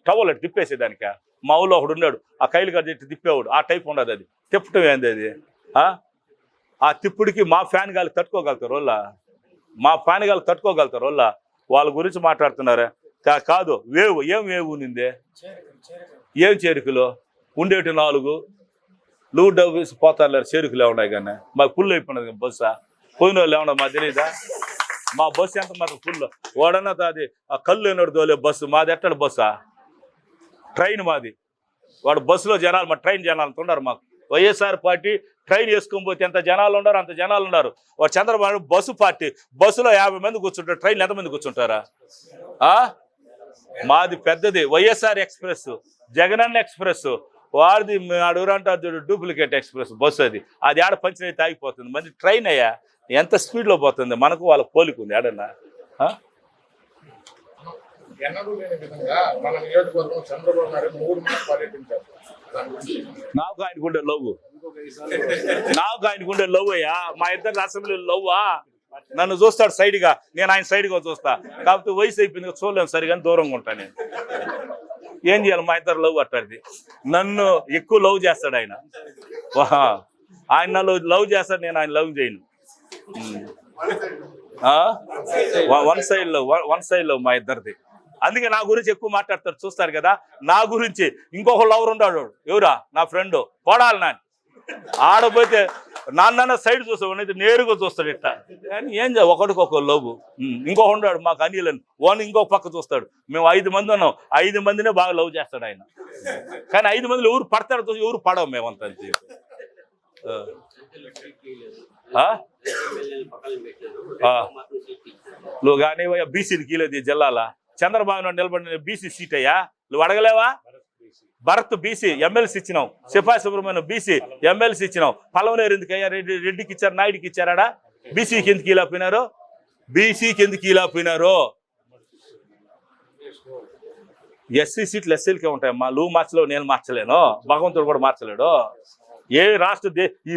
టవల్ అటు తిప్పేసేదానికా? మా ఊళ్ళో ఒకడు ఉన్నాడు, ఆ కైలు గడ్డ తిప్పేవాడు. ఆ టైప్ ఉండదు. అది తిప్పటం ఏంది అది? ఆ తిప్పుడికి మా ఫ్యాన్ గాలి తట్టుకోగలుగుతారు వాళ్ళ? మా ఫ్యాన్ గాలి తట్టుకోగలుగుతారు వాళ్ళ? వాళ్ళ గురించి మాట్లాడుతున్నారా? కాదు. ఏం వేవు నిందే? ఏం చేరుకులో ఉండేటి 4 లూడ్ డబ్బు పోతారు. చేరుకులు ఏమన్నాయి కానీ మాకు ఫుల్ అయిపోయినది బస్సా. పోయిన వాళ్ళు ఏమన్నా మా తెలీదా? మా బస్సు ఎంత మాత్రం ఫుల్. వాడన్నా అది ఆ కళ్ళు అయినాడు దోలే బస్సు. మాది ఎట్టడు బస్సా? ట్రైన్ మాది. వాడు బస్సులో జనాలు, మా ట్రైన్ జనాలు ఉన్నారు. మాకు వైఎస్ఆర్ పార్టీ ట్రైన్ వేసుకొని పోతే ఎంత జనాలు ఉన్నారు అంత జనాలు ఉన్నారు. వాడు చంద్రబాబు బస్సు పార్టీ. బస్సులో 50 మంది కూర్చుంటారు, ట్రైన్లో ఎంతమంది కూర్చుంటారా? మాది పెద్దది వైఎస్ఆర్ ఎక్స్ప్రెస్, జగనన్న ఎక్స్ప్రెస్. వాడిది అడుగురంటారు డూప్లికేట్ ఎక్స్ప్రెస్ బస్సు. అది ఆడ పంచర్ అయితే ఆగిపోతుంది. మంది ట్రైన్ అయ్యా ఎంత స్పీడ్లో పోతుంది. మనకు వాళ్ళ పోలిక ఉంది ఆడన్నా. నాకు ఆయనకుండే లవ్ అయ్యా. మా ఇద్దరు అసెంబ్లీలో లవ్వా? నన్ను చూస్తాడు సైడ్గా, నేను ఆయన సైడ్గా చూస్తా. కాకపోతే వయసు అయిపోయింది చూడలేము సరిగా, దూరంగా ఉంటాను నేను. ఏం చేయాలి? మా ఇద్దరు లవ్ అట్టాడిది. నన్ను ఎక్కువ లవ్ చేస్తాడు ఆయన. ఆయన నన్ను లవ్ చేస్తాడు, నేను ఆయన లవ్ చేయను. వన్ సైడ్ లో మా ఇద్దరిది. అందుకే నా గురించి ఎక్కువ మాట్లాడతారు, చూస్తారు కదా. నా గురించి ఇంకొకళ్ళు ఎవరు ఉన్నాడు, ఎవరా నా ఫ్రెండ్ కోడాలి నాని, ఆడపోతే నాన్న సైడ్ చూస్తాడు, నేరుగా చూస్తాడు ఇట్లా. కానీ ఏం ఒకడికి ఒక లోబు. ఇంకొక ఉన్నాడు మాకు అనిల్ అని, వాడిని ఇంకొక పక్క చూస్తాడు. మేము 5 మంది ఉన్నాం, 5 మందినే బాగా లవ్ చేస్తాడు ఆయన. కానీ 5 మందిలో ఎవరు పడతాడు చూసి ఎవరు పడవు మేమంతా. నువ్వు కానీ బీసీకి లేదు ఈ జిల్లాలో. చంద్రబాబు నాయుడు నిలబడిన బీసీ సీట్ అయ్యా, నువ్వు అడగలేవా? భరత్ బీసీ ఎమ్మెల్సీ ఇచ్చినావు, సిఫాయి సుబ్రహ్మణ్యం బీసీ ఎమ్మెల్సీ ఇచ్చినావు. పలవనేరు ఎందుకు అయ్యా? రెడ్డికి ఇచ్చారు, నాయుడికి ఇచ్చారాడా? బీసీకి ఎందుకు ఇలా పోయినారు? బీసీకి ఎందుకు ఇలా పోయినారు? ఎస్సీ సీట్లు ఎస్సీలకే ఉంటాయమ్మా. నువ్వు మార్చలేవు, నేను మార్చలేను, భగవంతుడు కూడా మార్చలేడు. ఏ రాష్ట్ర ఈ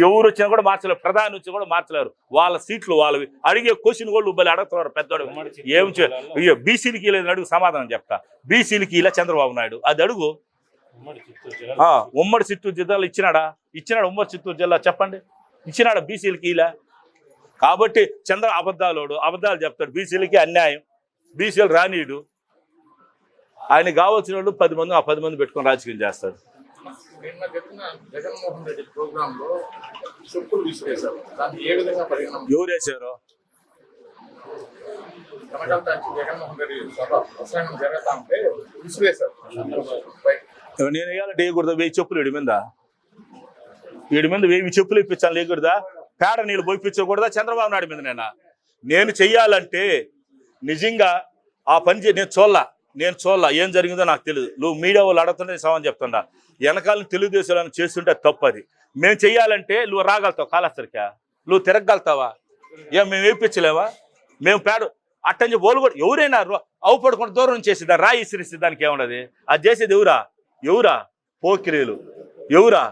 ఎవరు వచ్చినా కూడా మార్చలేరు, ప్రధాని వచ్చి కూడా మార్చలేరు. వాళ్ళ సీట్లు వాళ్ళవి. అడిగే క్వశ్చన్ కూడా నువ్వు అడుగుతున్నారు పెద్దోడు. ఏం బీసీలకి లేదు అడుగు, సమాధానం చెప్తా. బీసీలకి ఇలా చంద్రబాబు నాయుడు అది అడుగు. ఉమ్మడి చిత్తూరు జిల్లాలో ఇచ్చినాడా? ఇచ్చినాడు ఉమ్మడి చిత్తూరు జిల్లా, చెప్పండి ఇచ్చినాడా బీసీలకి ఇలా? కాబట్టి అబద్ధాలు చెప్తాడు. బీసీలకి అన్యాయం, బీసీలు రానీయుడు. ఆయన కావాల్సిన వాళ్ళు 10 మంది, ఆ 10 మంది పెట్టుకొని రాజకీయం చేస్తాడు. జగన్మోహన్ రెడ్డి ప్రోగ్రామ్ లో చెప్పులు విసిరేశారు, దాన్ని ఏ విధంగా పరిగణన? ఎవరు వేశారు? జగన్మోహన్ రెడ్డి సభ ప్రసంగం జరుగుతా ఉంటే విసిరేశారు. నేను వేయాలంటే వేయకూడదా? 1000 చెప్పులు వీడి మీద 1000 చెప్పులు ఇప్పించాను, లేకూడదా? పేడ నీళ్ళు పోయిపించకూడదా చంద్రబాబు నాయుడు మీద? నేను చెయ్యాలంటే నిజంగా ఆ పని నేను చూడాల ఏం జరిగిందో నాకు తెలియదు. నువ్వు మీడియా వాళ్ళు అడుగుతుంటే సమాధానం చెప్తుండా. వెనకాలని తెలుగుదేశం చేస్తుంటే తప్పు అది. మేము చెయ్యాలంటే నువ్వు రాగలుగుతావు కాళహస్తికి? నువ్వు తిరగలుగుతావా? మేము వేయించలేవా? మేము అట్టని చెప్పి వాళ్ళు కూడా ఎవరైనా అవుపడుకుంటే దూరం చేసేదా? రాయి ఇసిరిస్తే దానికి ఏముండదు. అది చేసేది ఎవరా? పోకిరీలు ఎవరా?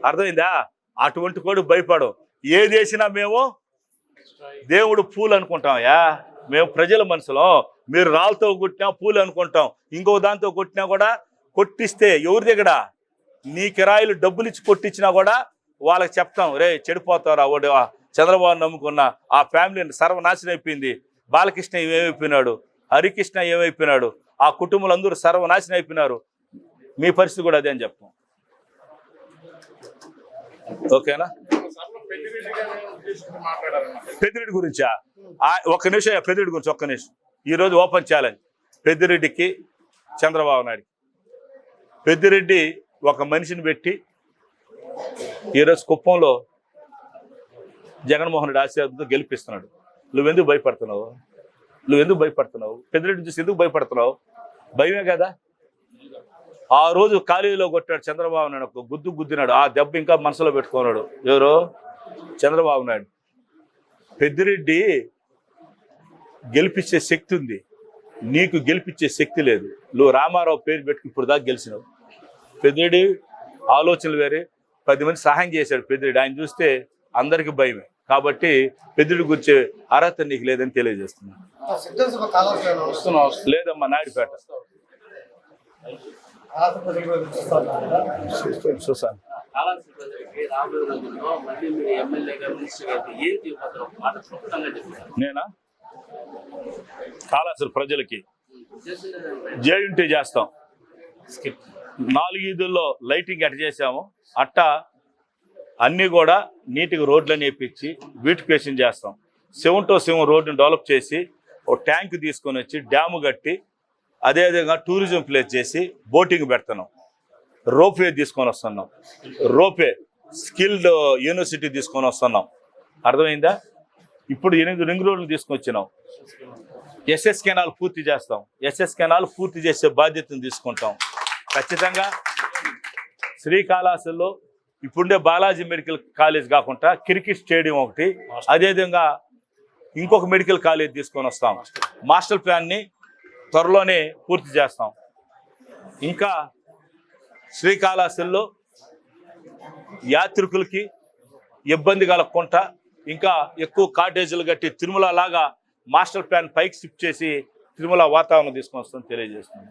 అర్థమైందా? అటువంటి కూడా భయపడం. ఏది వేసినా మేము దేవుడు పూలు అనుకుంటామయ్యా. మేము ప్రజల మనసులో మీరు రాళ్ళతో కొట్టినా పూలు అనుకుంటాం, ఇంకో దాంతో కొట్టినా కూడా కొట్టిస్తే ఎవరి దగ్గర నీ కిరాయిలు డబ్బులు ఇచ్చి కొట్టించినా కూడా వాళ్ళకి చెప్తాం, రే చెడిపోతారా వాడు, చంద్రబాబు నమ్ముకున్న ఆ ఫ్యామిలీని సర్వనాశనం అయిపోయింది. బాలకృష్ణ ఏమైపోయినాడు, హరికృష్ణ ఏమైపోయినాడు, ఆ కుటుంబాలు అందరూ సర్వనాశనం అయిపోయినారు. మీ పరిస్థితి కూడా అదే అని చెప్తాం. ఓకేనా? పెద్దిరెడ్డి గురించా? ఒక్క నిమిషం, పెద్దిరెడ్డి గురించి ఒక్క నిమిషం. ఈరోజు ఓపెన్ ఛాలెంజ్ పెద్దిరెడ్డికి, చంద్రబాబు నాయుడికి. పెద్దిరెడ్డి ఒక మనిషిని పెట్టి ఈరోజు కుప్పంలో జగన్మోహన్ రెడ్డి ఆశీర్వాదంతో గెలిపిస్తున్నాడు. నువ్వెందుకు భయపడుతున్నావు? పెద్దిరెడ్డి చూసి ఎందుకు భయపడుతున్నావు? భయమే కదా. ఆ రోజు ఖాళీలో కొట్టాడు చంద్రబాబు నాయుడు, ఒక గుద్దినాడు. ఆ దెబ్బ ఇంకా మనసులో పెట్టుకున్నాడు. ఎవరో చంద్రబాబు నాయుడు. పెద్దిరెడ్డి గెలిపించే శక్తి ఉంది, నీకు గెలిపించే శక్తి లేదు. నువ్వు రామారావు పేరు పెట్టుకుని ఇప్పుడు దాకా గెలిచినావు. పెద్దిరెడ్డి ఆలోచనలు వేరే. 10 మంది సహాయం చేశాడు పెద్దిరెడ్డి. ఆయన చూస్తే అందరికీ భయమే. కాబట్టి పెద్దిరెడ్డి గురించి అర్హత నీకు లేదని తెలియజేస్తున్నాను. లేదమ్మా, నాయుడుపేట చూసాను. నేనా? కాళాస్త్రి ప్రజలకి జేయుంటే చేస్తాం. 4 వీధుల్లో లైటింగ్ ఎట్ట చేసాము అట్టా అన్నీ కూడా నీట్గా రోడ్లని వేయించి బ్యూటిఫికేషన్ చేస్తాం. 7 to 7 రోడ్డుని డెవలప్ చేసి ఒక ట్యాంక్ తీసుకొని వచ్చి డ్యాము కట్టి అదేవిధంగా టూరిజం ప్లేస్ చేసి బోటింగ్ పెడుతున్నాం. రోప్వే తీసుకొని వస్తున్నాం. రోప్వే స్కిల్డ్ యూనివర్సిటీ తీసుకొని వస్తున్నాం. అర్థమైందా? ఇప్పుడు 8 రింగ్ రోడ్లు తీసుకొని వచ్చినాం. ఎస్ఎస్ కెనాల్ పూర్తి చేస్తాం. ఎస్ఎస్ కెనాల్ పూర్తి చేసే బాధ్యతను తీసుకుంటాం. ఖచ్చితంగా శ్రీకాళహస్తిలో ఇప్పుడుండే బాలాజీ మెడికల్ కాలేజ్ కాకుండా క్రికెట్ స్టేడియం ఒకటి, అదేవిధంగా ఇంకొక మెడికల్ కాలేజ్ తీసుకొని వస్తాం. మాస్టర్ ప్లాన్ని త్వరలోనే పూర్తి చేస్తాం. ఇంకా శ్రీకాళహస్తిలో యాత్రికులకి ఇబ్బంది కలగకుండా ఇంకా ఎక్కువ కాటేజీలు కట్టి తిరుమల లాగా మాస్టర్ ప్లాన్ పైకి షిఫ్ట్ చేసి తిరుమల వాతావరణం తీసుకొని వస్తామని తెలియజేస్తున్నాను.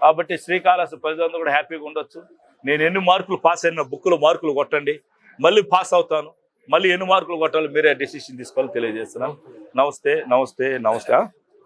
కాబట్టి శ్రీకాళహస్తి ప్రజలందరూ కూడా హ్యాపీగా ఉండొచ్చు. నేను ఎన్ని మార్కులు పాస్ అయినా బుక్లో మార్కులు కొట్టండి, మళ్ళీ పాస్ అవుతాను. మళ్ళీ ఎన్ని మార్కులు కొట్టాలో మీరే డెసిషన్ తీసుకోవాలని తెలియజేస్తున్నాం. నమస్తే.